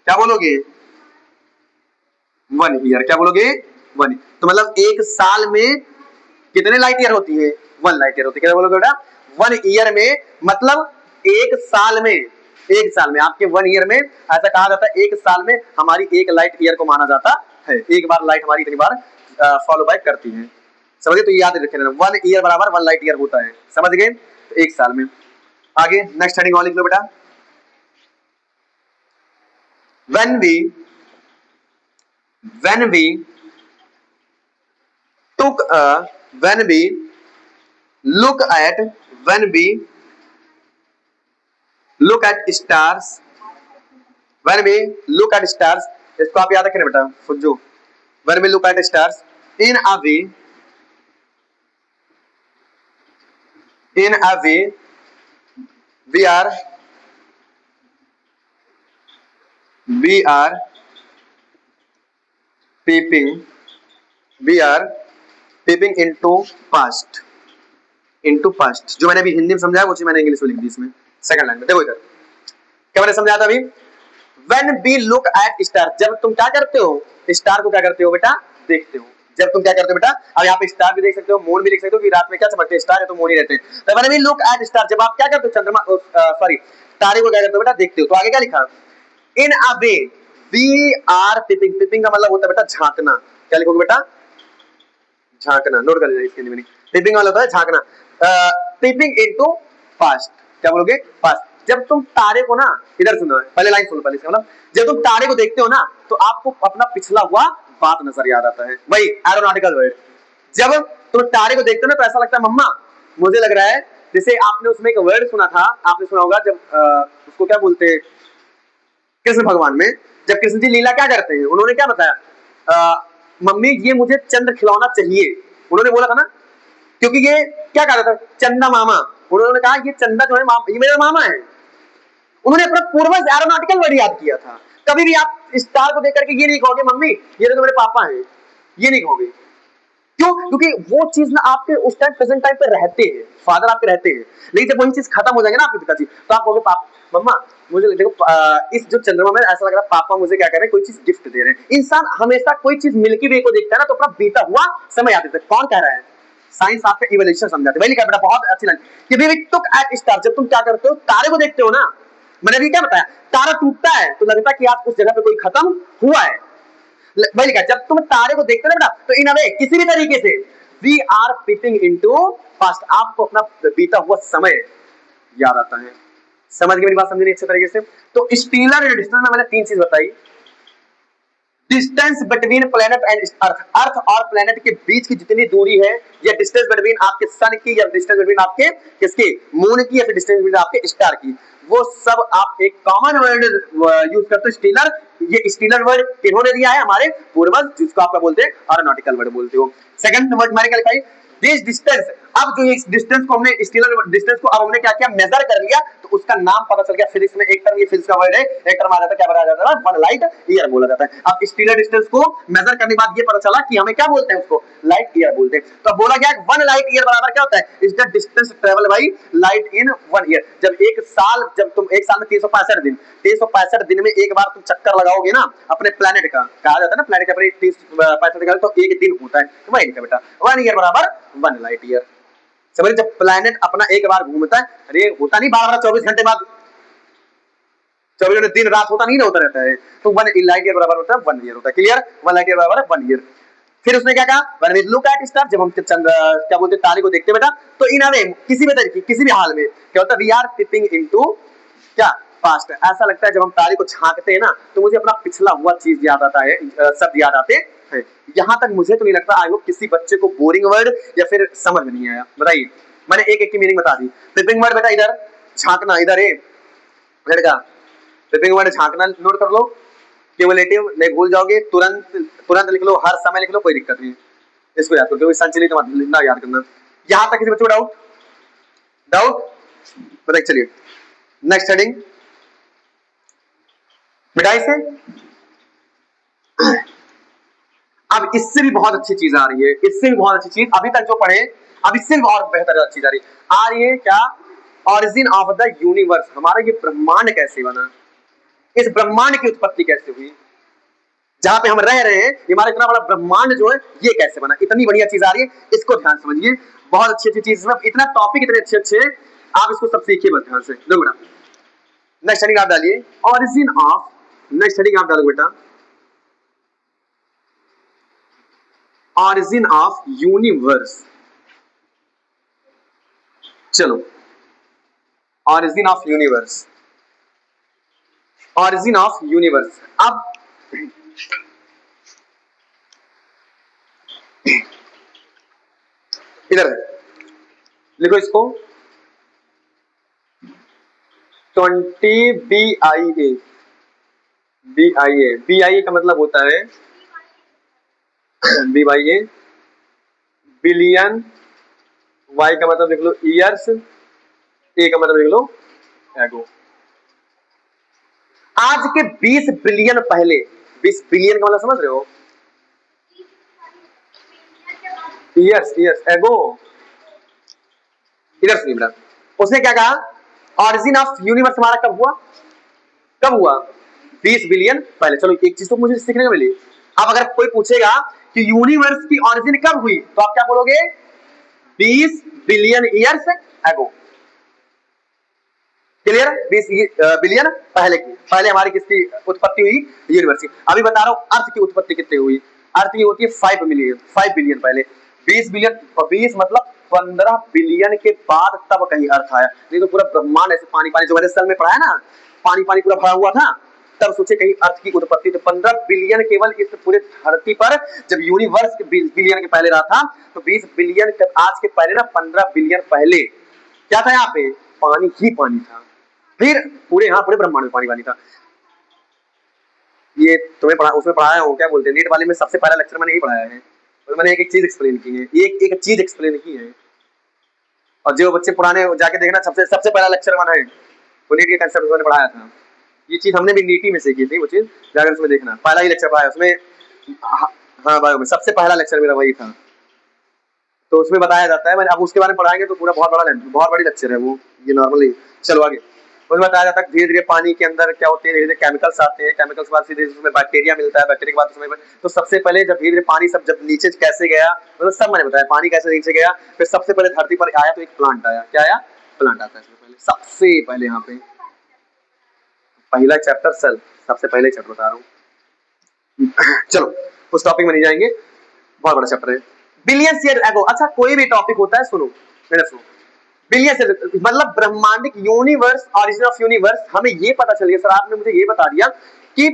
क्या बोलोगे, 1 ईयर, क्या बोलोगे, 1। तो मतलब एक साल में कितने लाइट ईयर होती है, 1 लाइट ईयर होती है। क्या बोलोगे बेटा, 1 ईयर में, मतलब एक साल में आपके 1 ईयर में, ऐसा कहा जाता है एक साल में हमारी 1 लाइट ईयर को माना जाता है, एक बार लाइट हमारी इतनी बार फॉलो बैक करती है। समझ गए? तो याद रखे, 1 ईयर बराबर 1 लाइट ईयर होता है, समझ गए? तो एक साल में। आगे नेक्स्ट हेडिंग और लिख लो बेटा, when we look at stars, इसको आप याद रखें बेटा फुज्जू, when we look at stars in a way we are peeping into past, जो मैंने अभी हिंदी में समझाया वो चीज मैंने इंग्लिश में लिख दी इसमें, सेकंड लाइन में। देखो इधर क्या मैंने समझाया था अभी, when we look at star, जब तुम क्या करते हो, स्टार को क्या करते हो बेटा, देखते हो। जब तुम क्या करते हो बेटा, अब यहाँ पे स्टार भी देख सकते हो, मून भी देख सकते हो, कि रात में क्या चमकते हैं, स्टार है तो मून ही रहते हैं। तो when we look at star, जब आप क्या करते हो, चंद्रमा, सॉरी तारे को क्या करते हो बेटा, देखते हो। तो आगे क्या लिखा, in a way we are peeping. Peeping का मतलब होता है बेटा झांकना। क्या लिखोगे बेटा, झांकना। नोट कर लीजिए इसके लिए। पीपिंग वाला होता है झांकना। पीपिंग इनटू पास्ट, क्या बोलोगे, पास्ट। जब तुम तारे को ना, इधर सुनो, पहले लाइन सुनो, पहले इसका मतलब, जब तुम तारे को देखते हो ना तो आपको अपना पिछला हुआ बात नजर याद आता है। वही एरोनॉटिकल वर्ड। जब तुम तारे को देखते हो ना तो ऐसा लगता है, मम्मा मुझे लग रहा है जैसे आपने उसमें एक वर्ड सुना था, आपने सुना होगा जब उसको क्या बोलते हैं, कृष्ण भगवान में जब कृष्ण जी लीला क्या करते हैं, उन्होंने क्या बताया, मम्मी ये मुझे चंद्र खिलौना चाहिए, उन्होंने बोला था ना, क्योंकि ये क्या कहा था, चंदा मामा। उन्होंने कहा ये चंदा जो है ये मेरा मामा है। उन्होंने अपना पूर्वज एरोनॉटिकल वर्ड याद किया था। कभी भी आप स्टार को देख करके ये नहीं कहोगे मम्मी ये तो मेरे पापा हैं, ये नहीं कहोगे। क्यों, क्योंकि वो चीज ना आपके उस टाइम प्रेजेंट टाइम पे रहते हैं, फादर आपके रहते हैं। लेकिन जब वही चीज खत्म हो जाएगी ना आपके पिताजी, तो आप कहोगे मम्मा मुझे देखो इस जो चंद्रमा में ऐसा लग रहा है पापा मुझे क्या कर रहे हैं, कोई चीज गिफ्ट दे रहे हैं। इंसान हमेशा कोई चीज मिल्की वे को देखता है ना तो अपना बीता हुआ समय याद देता है। कौन कह रहा है, साइंस आपका इवोल्यूशन समझाते हैं। वही लिखा बेटा, बहुत अच्छी लाइन कि वी टुक एट स्टार। जब तुम क्या करते हो, तारे को देखते हो ना, मैंने अभी क्या बताया, तारा टूटता है तो लगता है कि आप उस जगह पे कोई खत्म हुआ है। वही लिखा, जब तुम तारे को देखते हो ना बेटा तो इन अ वे किसी भी तरीके से we are peeping into past, आपको अपना बीता हुआ समय याद आता है। समझ गए मेरी बात, समझ नहीं अच्छे तरीके से। तो स्टीलर डिस्टेंस में मैंने तीन चीज बताई, distance between planet and earth, earth और प्लेनेट के बीच की जितनी दूरी है, या डिस्टेंस बिटवीन आपके सन की, या डिस्टेंस बिटवीन आपके किसकी, मून की, या फिर डिस्टेंस बिटवीन आपके स्टार की, वो सब आप एक कॉमन वर्ड यूज करते हो स्टीलर। ये स्टीलर वर्ड किन्होंने दिया है, हमारे पूर्वज, जिसको आप क्या बोलते हैं, एरोनॉटिकल वर्ड बोलते हो। सेकंड वर्ड मैंने क्या लिखा है, दिस डिस्टेंस। अब जो इस डिस्टेंस को हमने स्टीलर डिस्टेंस को अब हमने क्या किया, मेजर कर लिया, तो उसका नाम पता चल गया फिजिक्स में। एक टर्म ये फिजिक्स का वर्ड है, एक टर्म आ जाता है, क्या बताया जाता है, वन लाइट ईयर बोला जाता है। अब स्टीलर डिस्टेंस को मेजर करने के बाद ये पता चला कि हमें क्या बोलते हैं, उसको लाइट ईयर बोलते हैं। तो बोला गया वन लाइट ईयर बराबर क्या होता है, is the distance travel by light in one year. जब एक साल, जब तुम एक साल में 365 दिन, 365 दिन में एक बार तुम चक्कर लगाओगे ना अपने प्लेनेट का, कहा जाता है ना प्लेनेट का 365 दिन तो एक दिन होता है, तो वही लिखा बेटा, वन ईयर बराबर वन लाइट ईयर। समझ, जब प्लेनेट अपना एक बार घूमता है, अरे होता नहीं 12-24 घंटे बाद, 24 दिन रात होता नहीं ना, होता रहता है, तो वन लाइट ईयर बराबर होता है वन ईयर होता है। क्लियर, वन लाइट ईयर बराबर है वन ईयर। फिर उसने क्या कहा, when we look at star, जब हम चंद्र क्या बोलते हैं तारे को देखते बेटा, तो इन अ वे किसी भी तरीके किसी भी हाल में क्या होता है, वी आर पीपिंग इनटू क्या पास्ट। ऐसा लगता है जब हम तारे को झांकते हैं ना तो मुझे अपना पिछला हुआ चीज याद आता है, शब्द याद आते हैं। यहां तक मुझे तो नहीं लगता आई होप किसी बच्चे को बोरिंग वर्ड या फिर समझ में नहीं आया। बताइए, मैंने एक एक की मीनिंग बता दी। पीपिंग वर्ड बेटा इधर झांकना, इधर है लड़का, पीपिंग वर्ड झांकना नोट कर लो, क्यूमुलेटिव नहीं भूल जाओगे, तुरंत तुरंत लिख लो, हर समय लिख लो, कोई दिक्कत नहीं, इसको याद करो, संचलित मत ना याद करना। यहां तक किसी बच्चे को डाउट, डाउट बताइए। चलिए नेक्स्ट हेडिंग मिटाई से। अब इससे भी बहुत अच्छी चीज आ रही है, इससे भी बहुत अच्छी चीज अभी तक जो पढ़े, अब इससे भी बहुत बेहतर चीज आ रही है क्या, ऑरिजिन ऑफ द यूनिवर्स, हमारा ये ब्रह्मांड कैसे बना, इस ब्रह्मांड की उत्पत्ति कैसे हुई, जहां पे हम रह रहे हैं, हमारा इतना बड़ा ब्रह्मांड जो है ये कैसे बना। इतनी बढ़िया चीज आ रही है, इसको ध्यान समझिए, बहुत अच्छी अच्छी चीज, इतना टॉपिक इतने अच्छे अच्छे, आप इसको सब सीखिए बस ध्यान से। देखो बेटा नेक्स्ट हेडिंग आप डालिए, ऑरिजिन ऑफ, नेक्स्ट हेडिंग आप डालो बेटा, ऑरिजिन ऑफ यूनिवर्स। चलो origin of universe, origin of universe. अब इधर लिखो इसको 20 BIA, BIA, BIA का मतलब होता है BIA बिलियन, Y का मतलब लिख लो ईयर्स, A का मतलब लिख लो एगो। आज के 20 बिलियन पहले, 20 बिलियन का मतलब समझ रहे हो, ईयर्स, ईयर्स एगो, इधर सुनिए बेटा, उसने क्या कहा, ऑरिजिन ऑफ यूनिवर्स हमारा कब हुआ, कब हुआ, 20 बिलियन पहले। चलो एक चीज तो मुझे सीखने को मिली। अब अगर कोई पूछेगा कि यूनिवर्स की ऑरिजिन कब हुई, तो आप क्या बोलोगे, 20 billion years ago. Clear? 20 billion पहले हमारी किसकी उत्पत्ति हुई? यूनिवर्स की। अभी बता रहा हूँ अर्थ की उत्पत्ति कितनी हुई। अर्थ की होती है 5 बिलियन पहले। 20 बिलियन, 20 मतलब 15 बिलियन के बाद तब कहीं अर्थ आया। नहीं तो पूरा ब्रह्मांड ऐसे पानी पानी, जो मैंने सल में पढ़ा है ना, पानी पानी पूरा भरा हुआ था, तब सोचे कहीं अर्थ की उत्पत्ति। तो 15 बिलियन केवल इस पूरे धरती पर, जब यूनिवर्स 20 बिलियन के पहले रहा था, तो 20 बिलियन आज के पहले ना 15 बिलियन पहले क्या था? यहाँ पे पानी ही पानी था। फिर पूरे ब्रह्मांड में पानी पानी था। ये तुम्हें पढ़ा, उसमें पढ़ाया हूँ, क्या बोलते हैं, नीट वाले में सबसे पहला लेक्चर मैंने यही पढ़ाया है। तो मैंने एक एक चीज एक्सप्लेन की है, एक चीज एक्सप्लेन की है। और जो बच्चे पुराने जाके देखना, सबसे पहला लेक्चर मैंने है वो नीट के कंसेप्ट मैंने पढ़ाया था। ये चीज हमने भी नीटी में सीखी थी, वो चीज जाकर उसमें देखना, पहला ही लेक्चर पढ़ाया उसमें। हाँ बायो में सबसे पहला लेक्चर मेरा वही था। तो उसमें बताया जाता है, मैंने अब उसके बारे में पढ़ाएंगे तो पूरा बहुत बड़ी लेक्चर है वो, ये नॉर्मली। चलो आगे। उसमें बताया जाता है धीरे धीरे पानी के अंदर क्या होते हैं, धीरे धीरे केमिकल्स आते हैं, केमिकल्स के बाद सीधे उसमें बैक्टीरिया मिलता है, बैक्टीरिया के बाद उसमें, तो सबसे पहले जब धीरे धीरे पानी सब जब नीचे कैसे गया, मतलब सब मैंने बताया पानी कैसे नीचे गया। फिर सबसे पहले धरती पर आया तो एक प्लांट आया। क्या आया? प्लांट आता है सबसे पहले यहाँ पे। पहला चैप्टर सेल, सबसे पहले चैप्टर बता रहा हूँ। चलो उस टॉपिक में नहीं जाएंगे, बहुत बड़ा चैप्टर है। बिलियन ईयर एगो, अच्छा कोई भी टॉपिक होता है, सुनो मेरा सुनो, बिलियन मतलब ब्रह्मांडिक यूनिवर्स, ऑरिजिन ऑफ यूनिवर्स, हमें ये पता चल गया सर, आपने मुझे ये बता दिया कि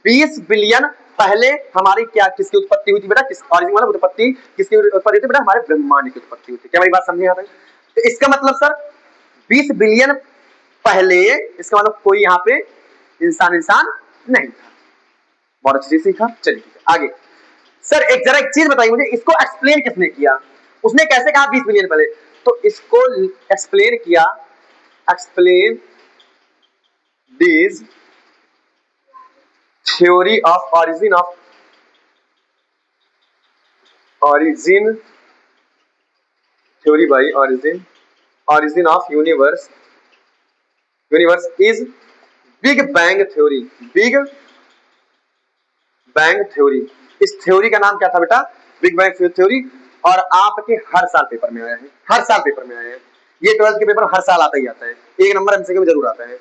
20 बिलियन पहले हमारी क्या किसकी उत्पत्ति हुई थी बेटा? किस ऑरिजिन मतलब उत्पत्ति किसकी उत्पत्ति थी बेटा? हमारे ब्रह्मांड की उत्पत्ति हुई थी। क्या मेरी बात समझे यहाँ पे? तो इसका मतलब सर 20 बिलियन पहले, इसका मतलब कोई यहाँ पे इंसान नहीं था। बहुत अच्छी चीज सीखा। चलिए ठीक है आगे। सर जरा एक चीज बताइए मुझे, इसको एक्सप्लेन किसने किया? उसने कैसे कहा 20 बिलियन पहले? तो इसको एक्सप्लेन किया, explain this theory of origin theory by origin of universe is big bang theory. Big bang theory, इस थ्योरी का नाम क्या था बेटा? Big bang theory. और आपके हर साल पेपर में आया है, हर साल पेपर में आया है। ये 12th के पेपर हर साल आता ही आता है, एक नंबर एमसीक्यू में जरूर आता है।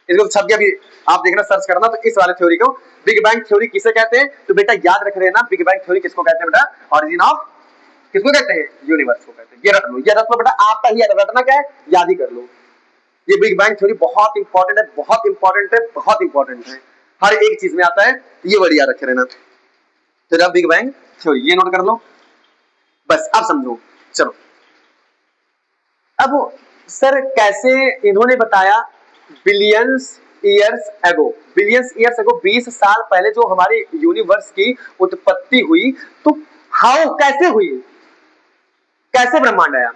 इसको छप गया भी, आप देखना सर्च करना, तो इस वाले थ्योरी को बिग बैंग थ्योरी किसे कहते हैं? तो बेटा याद रख रहे हैं ना, बिग बैंग थ्योरी किसको कहते हैं बेटा? ऑरिजिन ऑफ किसको कहते हैं? यूनिवर्स को कहते हैं। ये रख लो, ये रख लो बेटा, आपका ही रटना क्या है, याद ही कर लो। ये बिग बैंग थ्योरी बहुत इंपॉर्टेंट है, बहुत इंपॉर्टेंट है, बहुत इंपॉर्टेंट है, हर एक चीज में आता है, ये वर्ड याद रखे रहना। तो बिग बैंग थ्योरी ये नोट कर लो बस, अब समझो। चलो अब सर कैसे इन्होंने बताया बिलियंस ईयर्स एगो, 20 साल पहले जो हमारे यूनिवर्स की उत्पत्ति हुई, तो हाउ कैसे हुई, कैसे ब्रह्मांड आया?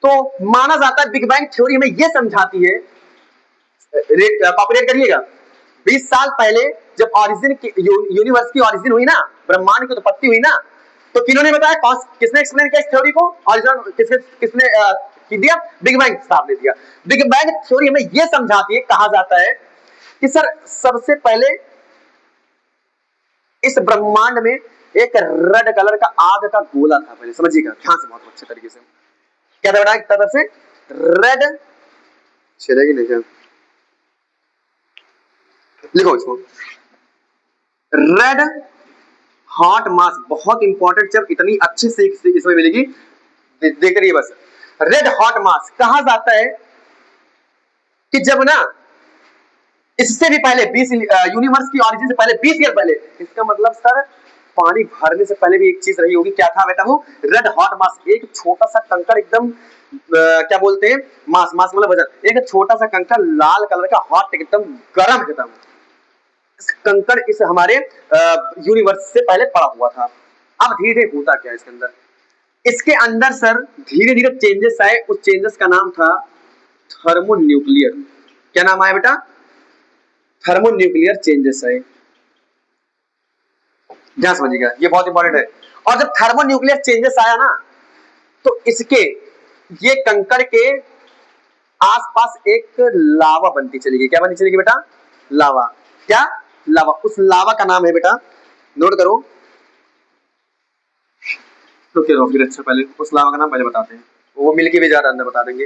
तो माना जाता है बिग बैंग थ्योरी हमें यह समझाती है, कॉपरेट करिएगा, 20 साल पहले जब ऑरिजिन की यूनिवर्स की ऑरिजिन हुई ना, ब्रह्मांड की उत्पत्ति हुई ना, तो किन्होंने बताया, किसने एक्सप्लेन किया इस थ्योरी को? ऑरिजिन किसने दिया? बिग बैंग साहब ने दिया। बिग बैंग थ्योरी हमें यह समझाती है, कहा जाता है कि सर सबसे पहले इस ब्रह्मांड में एक रेड कलर का आग का गोला था। पहले समझिएगा ध्यान से, बहुत अच्छे तरीके से। क्या था बेटा? एक तरफ से रेड, चलेगी नहीं क्या, लिखो इसको, रेड हॉट मास, बहुत इंपॉर्टेंट, जब इतनी अच्छी सीख इसमें मिलेगी, देख रही है बस। रेड हॉट मास कहा जाता है कि जब ना इससे भी पहले 20 यूनिवर्स की ऑरिजिन से पहले 20 ईयर पहले, इसका मतलब सर पानी भरने से पहले भी एक चीज रही होगी। क्या था बेटा वो? रेड हॉट मास, एक छोटा सा कंकड़, एकदम क्या बोलते हैं, मास मतलब वजन, एक छोटा सा कंकड़ लाल कलर का, हॉट एकदम गर्म एकदम, कंकड़ इस हमारे यूनिवर्स से पहले पड़ा हुआ था। अब धीरे धीरे होता क्या इसके अंदर? इसके अंदर सर धीरे धीरे चेंजेस आए, उस चेंजेस का नाम था थर्मोन्यूक्लियर। क्या नाम आया बेटा? थर्मोन्यूक्लियर चेंजेस आए। ध्यान समझिएगा, ये बहुत इंपॉर्टेंट है। और जब थर्मोन्यूक्लियर चेंजेस आया ना, तो इसके ये कंकड़ के आसपास एक लावा बनती चली गई। क्या बनती चली गई बेटा? लावा। क्या? लावा। उस लावा का नाम है बेटा, नोट करो, तो फिर अच्छा पहले उस लावा का नाम पहले बताते हैं, वो मिलके भी ज्यादा अंदर बता देंगे।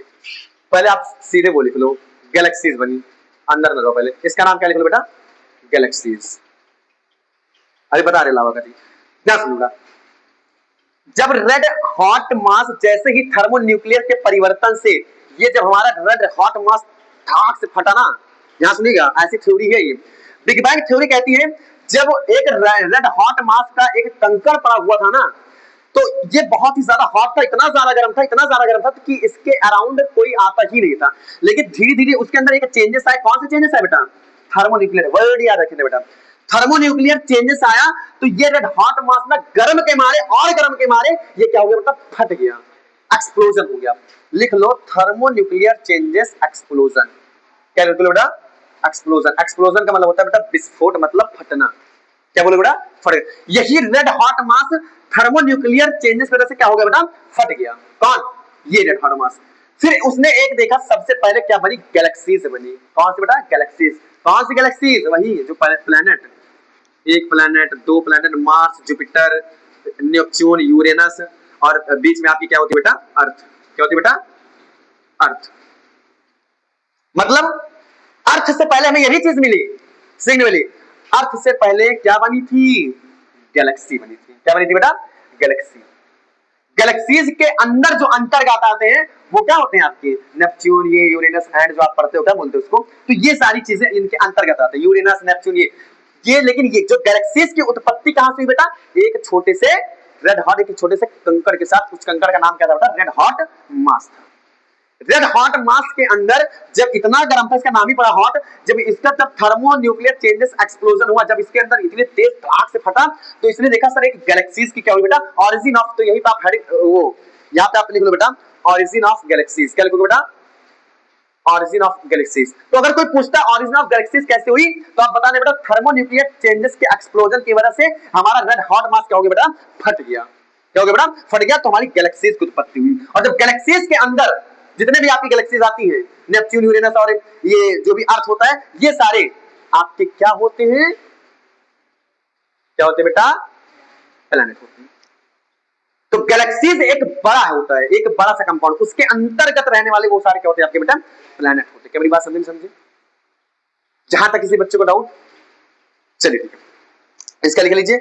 पहले आप सीधे वो लिख लो, गैलेक्सीज बनी। अंदर न जाओ, पहले इसका नाम क्या लिख लो बेटा, गैलेक्सीज। अभी बता रहे लावा का जी, क्या सुनूंगा। जब रेड हॉट मास जैसे ही थर्मोन्यूक्लियर के परिवर्तन से, ये जब हमारा रेड हॉट मास धाक से फटा ना, यहां सुनिएगा, ऐसी थ्योरी है ये, बिग बैंग थ्योरी कहती है जब एक रेड हॉट मास का एक कंकड़ पड़ा हुआ था ना, तो ये बहुत ही ज्यादा हॉट था, इतना ज्यादा गर्म था, इतना ज्यादा गर्म था कि इसके अराउंड कोई आता ही नहीं था। लेकिन धीरे धीरे उसके अंदर एक चेंजेस आए। कौन से चेंजेस आए बेटा, थर्मोन्यूक्लियर, वर्ड याद रखिए बेटा, थर्मोन्यूक्लियर चेंजेस आया, तो ये रेड हॉट मास ना गर्म के मारे और गर्म के मारे ये क्या हो गया, मतलब फट गया, एक्सप्लोजन हो गया। लिख लो, थर्मोन्यूक्लियर चेंजेस एक्सप्लोजन। क्या लिख लो बेटा, एक्सप्लोजन। एक्सप्लोजन का मतलब होता है बेटा विस्फोट, मतलब फटना। क्या बोले बेटा, फट गया। यही रेड हॉट मास थर्मोन्यूक्लियर चेंजेस की वजह से क्या हो गया बेटा, फट गया। कौन, ये रेड हॉट मास। फिर उसने एक देखा, सबसे पहले क्या बनी, गैलेक्सीज बनी। कौन सी बेटा, गैलेक्सीज। कौन सी गैलेक्सीज, वही जो प्लैनेट, एक प्लैनेट, दो planet, Mars, Jupiter, Neptune, Uranus, और बीच में आपकी क्या होती है बेटा, अर्थ। क्या होती है बेटा, अर्थ। मतलब अर्थ से पहले हमें यही चीज मिली, सिग्न मिली। अर्थ से पहले क्या बनी थी, गैलेक्सी बनी थी। क्या बनी थी बेटा, गैलेक्सी। गैलेक्सीज के अंदर जो अंतर्गत आते हैं वो क्या होते हैं आपके, नेपच्यून, ये यूरेनस, एंड जो आप पढ़ते हो क्या बोलते हो उसको, तो ये सारी चीजें इनके अंतर्गत आते हैं, यूरेनस, नेपच्यून, ये लेकिन ये जो गैलेक्सीज की उत्पत्ति कहां से हुई बेटा, एक छोटे से रेड हॉट, एक छोटे से कंकड़ के साथ। उस कंकड़ का नाम क्या था बेटा, रेड हॉट मास था। रेड हॉट मास के अंदर जब इतना गर्म था, इसका नाम ही पड़ा हॉट, जब इसका जब थर्मोन्यूक्लियर चेंजेस एक्सप्लोजन हुआ, जब इसके अंदर इतने तेज आग से फटा, तो इसने देखा सर एक गैलेक्सीज की क्या हुई बेटा, ऑरिजिन ऑफ, तो यही पे आप वो यहां पे आप लिख लो बेटा, ऑरिजिन ऑफ गैलेक्सीज। क्या लिखोगे बेटा, ऑरिजिन ऑफ गैलेक्सीज। तो अगर कोई पूछता है ऑरिजिन ऑफ गैलेक्सीज कैसे हुई, तो आप बता दें बेटा थर्मोन्यूक्लियर चेंजेस के एक्सप्लोजन की वजह से हमारा रेड हॉट मास क्या हो गया बेटा, फट गया। क्या हो गया बेटा, फट गया, तो हमारी गैलेक्सीज की उत्पत्ति हुई। और जब गैलेक्सीज के अंदर जितने भी आपकी गैलेक्सीज आती हैं, नेपच्यून, यूरेनस और ये जो भी अर्थ होता है, ये सारे आपके क्या होते हैं, क्या होते हैं बेटा, प्लैनेट होते हैं। तो गैलेक्सीज एक बड़ा होता है, एक बड़ा सा कंपाउंड, उसके अंतर्गत रहने वाले वो सारे क्या होते हैं आपके बेटा, प्लैनेट होते हैं। क्या मेरी बात समझे, जहां तक किसी बच्चे को डाउट, चलिए ठीक है, इसका लिख लीजिए।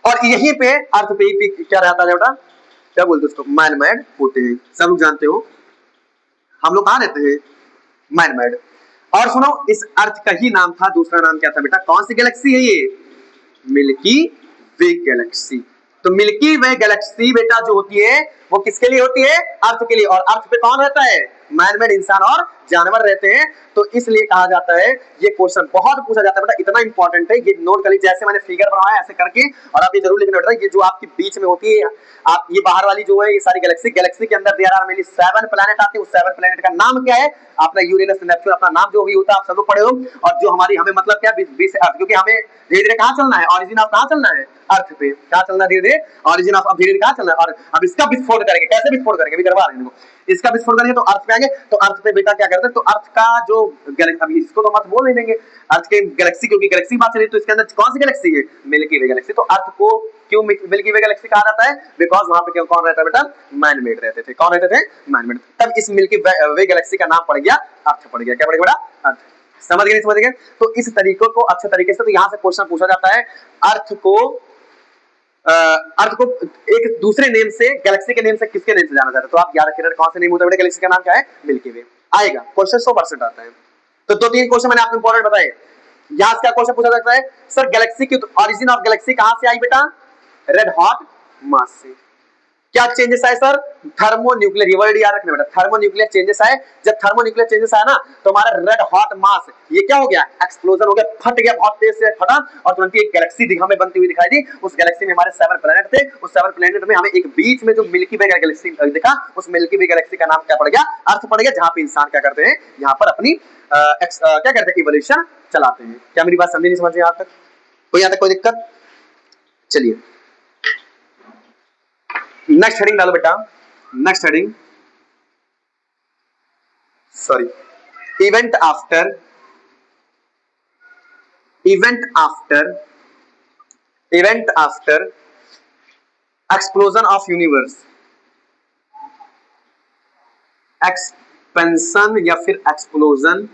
और यहीं पे अर्थ पे क्या रहता है बेटा, क्या बोलते हैं उसको, मैन मेड होते हैं। सब लोग जानते हो हम लोग कहां रहते हैं, मैन मेड। और सुनो, इस अर्थ का ही नाम था, दूसरा नाम क्या था बेटा, कौन सी गैलेक्सी है ये, मिल्की वे गैलेक्सी। तो मिल्की वे गैलेक्सी बेटा जो होती है वो किसके लिए होती है, अर्थ के लिए। और अर्थ पे कौन रहता है, मैनमेड इंसान और जानवर रहते हैं। तो इसलिए कहा जाता है, ये क्वेश्चन बहुत पूछा जाता है बेटा, इतना इंपॉर्टेंट है, ये नोट कर लीजिए। जैसे मैंने फिगर बनाया ऐसे करके, और आप ये जरूर लिखना बेटा, ये जो आपकी बीच में होती है, आप ये बाहर वाली जो है ये सारी गैलेक्सी, गैलेक्सी के अंदर देयर आर मेनली 7 प्लैनेट आते हैं। उस 7 प्लैनेट का नाम क्या है, अपना यूरेनस, नेपच्यून, अपना नाम जो भी होता है आप सब लोग पढ़े हो। और जो हमारी हमें मतलब क्या, 20 अर्थ, क्योंकि हमें धीरे धीरे कहां चलना है, ऑरिजिन ऑफ कहां चलना है, अर्थ पे। कहां चलना धीरे धीरे, ऑरिजिन ऑफ। अब धीरे धीरे कहां चलना है, और अब इसका विस्फोट करेंगे। कैसे विस्फोट करेंगे, अभी करवा रहे हैं इनको। इसका विस्फोट करेंगे तो अर्थ पे आएंगे। तो अर्थ पे बेटा क्या करते हैं, तो अर्थ का जो गैलेक्सी, अभी इसको तो मत बोल नहीं देंगे, अर्थ के गैलेक्सी, क्योंकि गैलेक्सी बात चली तो इसके अंदर कौन सी गैलेक्सी है, मिल्की वे गैलेक्सी। तो अर्थ को क्यों मिल्की वे गैलेक्सी कहा जाता है, बिकॉज वहां पे क्यों कौन रहता है बेटा, मैन मेड रहते थे। कौन रहते थे, मैन मेड। तब इस मिल्की वे गैलेक्सी का नाम पड़ गया अर्थ, पड़ गया। क्या पड़ गया बेटा, अर्थ। समझ गए, समझ गए। तो इस तरीकों को अच्छे तरीके से, तो यहां से क्वेश्चन पूछा जाता है, अर्थ को एक दूसरे नेम से, गैलेक्सी के नेम से किसके नेम से जाना जाता है, तो आप याद रखिए कौन से नेम होता है गैलेक्सी का नाम क्या है, मिल्की वे। आएगा क्वेश्चन 100% आता है। तो 2-3 क्वेश्चन मैंने आपको इंपॉर्टेंट बताए। यहां से क्या क्वेश्चन पूछा जाता है, सर गैलेक्सी की ऑरिजिन ऑफ गैलेक्सी कहां से आई बेटा, रेड हॉट मास से। क्या चेंजेस आए सर, थर्मोन्यूक्लियर, ये वर्ड याद रखना बेटा, थर्मोन्यूक्लियर चेंजेस आए। जब थर्मोन्यूक्लियर चेंजेस आया ना, तो हमारा रेड हॉट मास ये क्या हो गया, एक्सप्लोजन हो गया, फट गया, बहुत तेज से फटा, और तुरंत ही एक गैलेक्सी हमें बनती हुई दिखाई दी। उस गैलेक्सी में हमारे 7 प्लैनेट थे। उस 7 प्लैनेट में हमें एक बीच में जो मिल्की वे गैलेक्सी दिखा, उस मिल्की वे गैलेक्सी का नाम क्या पड़ गया, अर्थ पड़ गया। जहां पे इंसान क्या करते हैं, यहाँ पर अपनी क्या करते हैं, इवोल्यूशन चलाते हैं। क्या मेरी बात समझी नहीं समझे, यहाँ तक कोई, यहाँ तक कोई दिक्कत, चलिए नेक्स्ट हेडिंग डालो बेटा, next heading, sorry, event after, event after, event after explosion of universe, expansion या फिर एक्सप्लोजन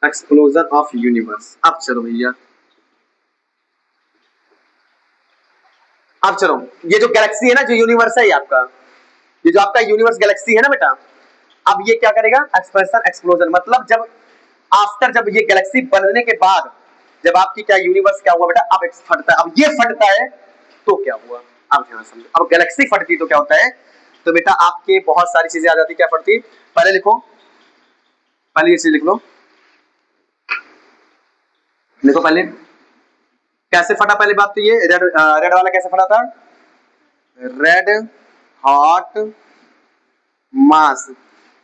एक्सप्लोजन ऑफ यूनिवर्स। अब चलो भैया, अब चलो, ये जो गैलेक्सी है ना, जो यूनिवर्स है ये आपका, ये जो आपका यूनिवर्स गैलेक्सी है ना बेटा, अब ये क्या करेगा, एक्सप्रेशन एक्सप्लोजन, मतलब जब आफ्टर, जब ये गैलेक्सी बनने के बाद, जब आपकी क्या यूनिवर्स क्या हुआ बेटा, अब फटता है, अब ये फटता है तो क्या हुआ, अब ध्यान समझो, अब गैलेक्सी फटती तो क्या होता है, तो बेटा आपके बहुत सारी चीजें आ जाती, क्या फटती, पहले लिखो, पहले ये चीज लिख लो, लिखो पहले कैसे फटा, पहले बात तो ये रेड, रेड वाला कैसे फटा था, रेड हॉट मास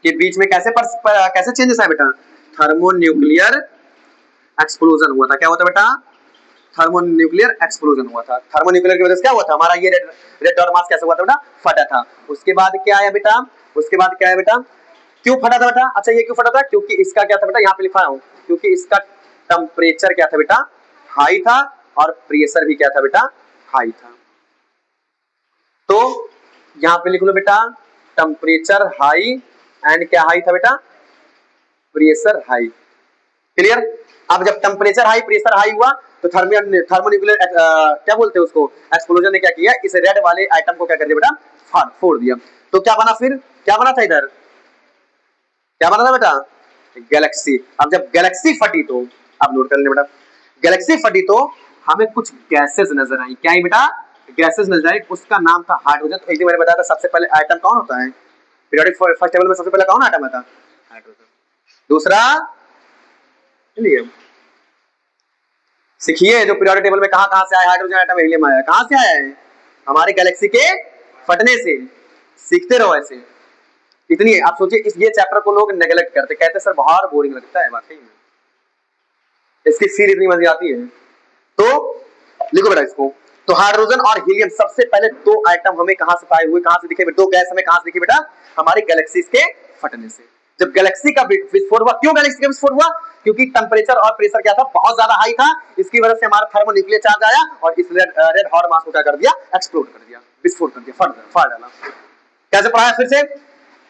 के बीच में कैसे कैसे चेंजेस है बेटा, थर्मोन्यूक्लियर एक्सप्लोजन हुआ था, क्या हुआ था बेटा, थर्मोन्यूक्लियर एक्सप्लोजन हुआ था, थर्मोन्यूक्लियर की वजह से क्या हुआ था, हमारा ये रेड रेड डॉट मास कैसे हुआ था बेटा, फटा था। उसके बाद क्या आया बेटा, उसके बाद क्या है बेटा, क्यों फटा था बेटा, अच्छा ये क्यों फटा था, क्योंकि इसका क्या था बेटा, यहाँ पे लिखा हूं, क्योंकि इसका टेम्परेचर क्या था बेटा, हाई था, और प्रेशर भी क्या था बेटा, हाई था। तो यहाँ पे लिख लो बेटा, टेम्परेचर हाई एंड क्या हाई था बेटा, प्रेशर हाई, क्लियर। अब जब टेम्परेचर हाई प्रेशर हाई हुआ तो थर्मोन्यूक्लियर क्या बोलते हैं उसको, एक्सप्लोजन ने क्या किया, इस रेड वाले आइटम को क्या कर दिया बेटा, फोड़ दिया। तो क्या बना, फिर क्या बना था इधर, क्या बना था बेटा, गैलेक्सी। अब जब गैलेक्सी फटी तो, अब नोट कर लेना बेटा, गैलेक्सी फटी तो हमें कुछ गैसेस नजर आई, क्या आई बेटा, गैसेस नजर आई, उसका नाम था हाइड्रोजन। तो एक मैंने बताया था सबसे पहले आइटम कौन होता है, पीरियोडिक फर्स्ट टेबल में सबसे पहले कौन आइटम आता, हाइड्रोजन। दूसरा हीलियम, सीखिए जो पीरियोडिक टेबल में कहां से आया हाइड्रोजन आइटम, हीलियम आया, कहां से आया है, हमारे गैलेक्सी के फटने से। सीखते रहो ऐसे, इतनी आप सोचिए, इस ये चैप्टर को लोग नेगलेक्ट करते, कहते सर बहुत बोरिंग लगता है, वाकई में इसकी फील इतनी मजे आती है। तो लिखो बेटा इसको, तो हाइड्रोजन और हीलियम सबसे पहले दो आइटम हमें कहां से पाए हुए, कहां से दिखे, दो गैस हमें कहां से दिखे बेटा, हमारी गैलेक्सी के फटने से। जब गैलेक्सी का विस्फोट हुआ, क्यों गैलेक्सी का विस्फोट हुआ, क्योंकि टेम्परेचर और प्रेशर क्या था, बहुत ज्यादा हाई था, इसकी वजह से हमारा थर्मोन्यूक्लियर चार्ज आया और इस रेड हॉट मास को क्या कर दिया, एक्सप्लोड कर दिया, विस्फोट कर दिया, फाड़ डाला। कैसे पढ़ाया फिर से,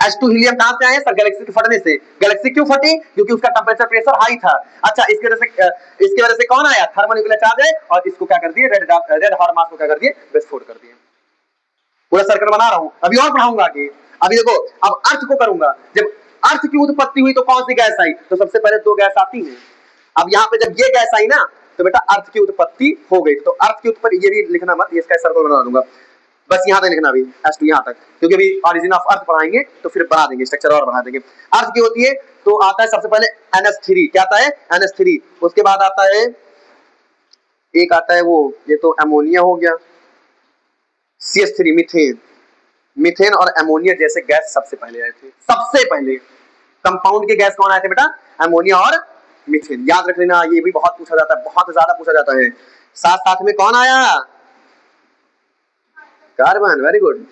H2 हीलियम कहां से आए, सर गैलेक्सी के फटने से। गैलेक्सी क्यों फटी, क्योंकि उसका टेम्परेचर प्रेशर हाई था। अच्छा इसकी वजह से कौन आया, थर्मोन्यूक्लियर चार्ज है, और इसको क्या कर दिए, रेड हॉट मास को क्या कर दिए, विस्फोट कर दिए। पूरा सर्कल बना रहा हूं, अभी और पढ़ाऊंगा आगे। अभी देखो, अब अर्थ को करूंगा, जब अर्थ की उत्पत्ति हुई तो कौन सी गैस आई, तो सबसे पहले दो गैस आती है। अब यहाँ पे जब ये गैस आई ना, तो बेटा अर्थ की उत्पत्ति हो गई। तो अर्थ की उत्पत्ति, ये भी लिखना मत, इसका सर्कल बना दूंगा, बस यहाँ तक लिखना, अभी H2 यहाँ तक, क्योंकि अभी ऑरिजिन ऑफ अर्थ पढ़ाएंगे तो फिर बना देंगे, स्ट्रक्चर और बना देंगे। अर्थ की होती है तो आता है सबसे पहले NH3, क्या आता है, NH3। उसके बाद आता है, एक आता है वो, ये तो अमोनिया हो गया, CH3 मीथेन। मीथेन और अमोनिया जैसे गैस सबसे पहले आए थे, सबसे पहले कंपाउंड के गैस कौन आए थे बेटा, अमोनिया और मीथेन। याद रख लेना, ये भी बहुत पूछा जाता है, बहुत ज्यादा पूछा जाता है। साथ साथ में कौन आया, कार्बन, वेरी गुड।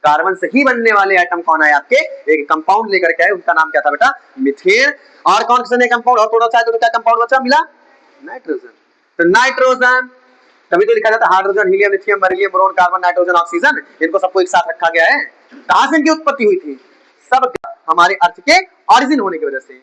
कार्बन से ही बनने वाले आइटम कौन आए आपके, एक कंपाउंड लेकर के आए, उनका नाम क्या था बेटा, मीथेन। और कौन से कंपाउंड और थोड़ा सा है तो क्या कंपाउंड बचा, मिला नाइट्रोजन। तो नाइट्रोजन, तभी तो लिखा जाता है hydrogen helium lithium beryllium boron carbon nitrogen oxygen, इनको सबको एक साथ रखा गया है। कहां से इनकी उत्पत्ति हुई थी, सब हमारे अर्थ के ऑरिजिन होने की वजह से।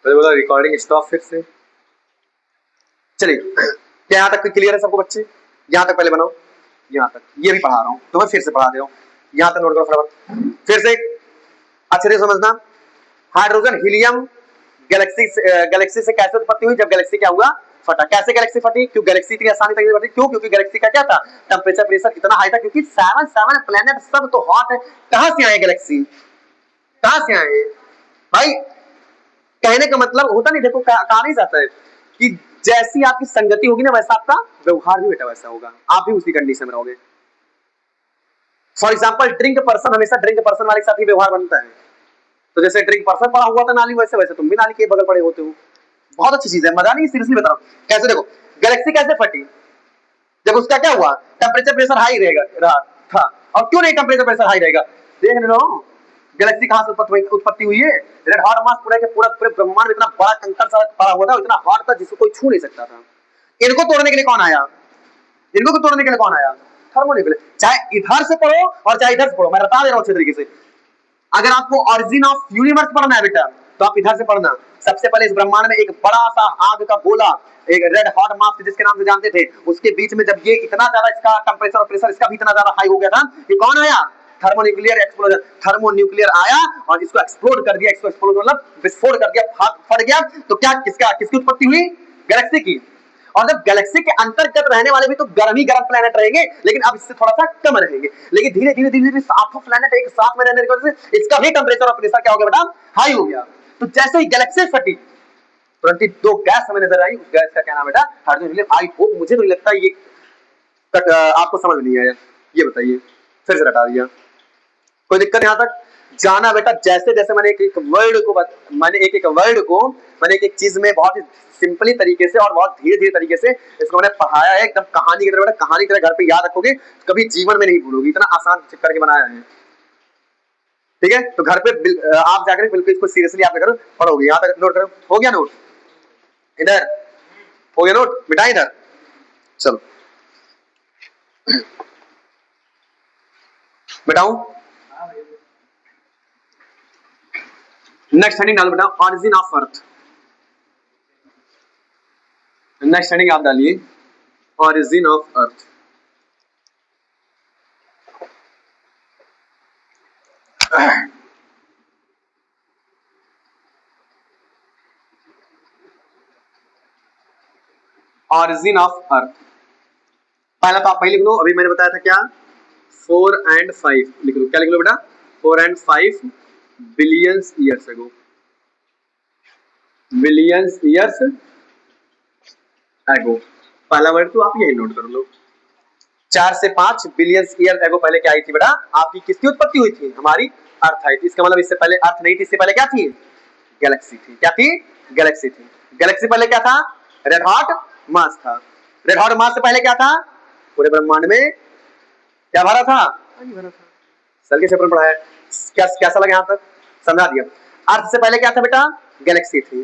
बोला रिकॉर्डिंग स्टॉप फिर से, चलिए क्या यहाँ तक क्लियर है सबको बच्चे, यहाँ तक पहले बनाओ, यहाँ तक ये भी पढ़ा रहा हूँ तो मैं फिर से पढ़ा दे रहा हूँ, यहाँ तक नोट करो फटाफट फिर से अच्छे से समझना। हाइड्रोजन हीलियम गैलेक्सी से कैसे उत्पत्ति हुई, जब गैलेक्सी क्या हुआ, फटा। कैसे गैलेक्सी फटी, क्यों गैलेक्सी इतनी आसानी तरीके से फटी, क्यों, क्योंकि गैलेक्सी का क्या था, टेम्परेचर प्रेशर इतना हाई था, क्योंकि सेवन प्लेनेट सब तो हॉट है। कहां से आए गैलेक्सी, कहां से आए भाई, कहने का मतलब होता नहीं, देखो कहा नहीं जाता है कि जैसी आपकी संगति होगी ना, वैसा आपका व्यवहार भी बेटा वैसा होगा, आप भी उसी कंडीशन में रहोगे। फॉर एग्जाम्पल ड्रिंक पर्सन, हमेशा ड्रिंक पर्सन वाले के साथ ही व्यवहार बनता है। तो जैसे ड्रिंक पर्सन पड़ा हुआ था नाली, वैसे वैसे तुम भी नाली के बगल पड़े होते हो। बहुत अच्छी चीज है, मजा नहीं, सीरियसली बता रहा हूँ। कैसे देखो, गैलेक्सी कैसे फटी, जब उसका क्या हुआ, टेम्परेचर प्रेशर हाई रहेगा रहा था, और क्यों नहीं टेम्परेचर प्रेशर हाई रहेगा? देख रहे हो गैलेक्सी कहां से उत्पत्ति हुई है? रेड हॉट मास पूरा के पूरा पूरे ब्रह्मांड में इतना बड़ा कंकर सा पड़ा हुआ था, इतना हॉट था जिसको कोई छू नहीं सकता था। इनको तोड़ने के लिए कौन आया? इनको तोड़ने के लिए कौन आया? थर्मोन्यूक्लियर। चाहे इधर से पढ़ो और चाहे इधर से पढ़ो, मैं बता दे रहा हूं अच्छे तरीके से। अगर आपको ओरिजिन ऑफ यूनिवर्स पढ़ना है बेटा तो आप इधर से पढ़ना। सबसे पहले इस ब्रह्मांड में एक बड़ा सा आग का गोला, एक रेड हॉट मास जिसके नाम से जानते थे, उसके बीच में जब ये इतना ज्यादा इसका टेंपरेचर और प्रेशर इसका भी इतना ज्यादा हाई हो गया था, ये कौन आया? Thermonuclear explosion. थर्मोन्यूक्लियर आया और इसको एक्सप्लोड कर दिया। इसको एक्सप्लोड मतलब विस्फोट कर दिया, फट गया। तो क्या किसकी उत्पत्ति हुई? गैलेक्सी की। और जब गैलेक्सी के अंतर्गत रहने वाले भी तो गर्म ही गर्म प्लेनेट रहेंगे, लेकिन अब इससे थोड़ा सा कम रहेंगे। लेकिन धीरे धीरे धीरे धीरे सातों प्लेनेट एक साथ में रहने की वजह से इसका भी टेंपरेचर और प्रेशर क्या हो गया बेटा? हाई हो गया। तो जैसे ही गैलेक्सी फटी तुरंत ही दो गैस हमें नजर आई। उस गैस का क्या नाम बेटा? हाइड्रोजन। आई होप, मुझे नहीं लगता ये आपको समझ नहीं आया, ये बताइए, फिर से हटा दिया। कोई दिक्कत यहाँ तक? जाना बेटा जैसे जैसे मैंने एक वर्ड को मैंने एक चीज में बहुत ही सिंपली तरीके से और बहुत धीरे धीरे तरीके से इसको मैंने पढ़ाया है, एकदम कहानी की तरह। बेटा कहानी की तरह घर पे याद रखोगे, कभी जीवन में नहीं भूलोगे, इतना आसान करके बनाया है। ठीक है, तो घर पे आप जाकर बिल्कुल इसको सीरियसली आप करो, पढ़ोगे। यहाँ तक नोट करो। हो गया नोट? इधर हो गया नोट बेटा? इधर चलो बताऊं। नेक्स्ट हेडिंग डालो बेटा, origin of earth. Next heading आप डालिए, origin of earth. Origin of earth. पहला तो आप पहले लिख लो, अभी मैंने बताया था क्या? 4 and 5 लिख लो। क्या लिख लो बेटा? 4 and 5 billions years ago. Billions years ago, पहला वर्ड तो आप यही नोट कर लो। 4 से 5 बिलियंस ईयर एगो पहले क्या आई थी बेटा? आपकी किसकी उत्पत्ति हुई थी? हमारी अर्थ आई थी। इसका मतलब इससे पहले अर्थ नहीं थी, इससे पहले क्या थी? गैलेक्सी थी। क्या थी? गैलेक्सी थी। गैलेक्सी पहले क्या था? रेड हॉट मास था। रेड हॉट मास से पहले क्या था? पूरे ब्रह्मांड में क्या भरा था? पानी भरा था। सल के चैप्टर पढ़ाया, कैसा लगा? यहाँ तक समझा दिया। अर्थ से पहले क्या था बेटा? गैलेक्सी थी।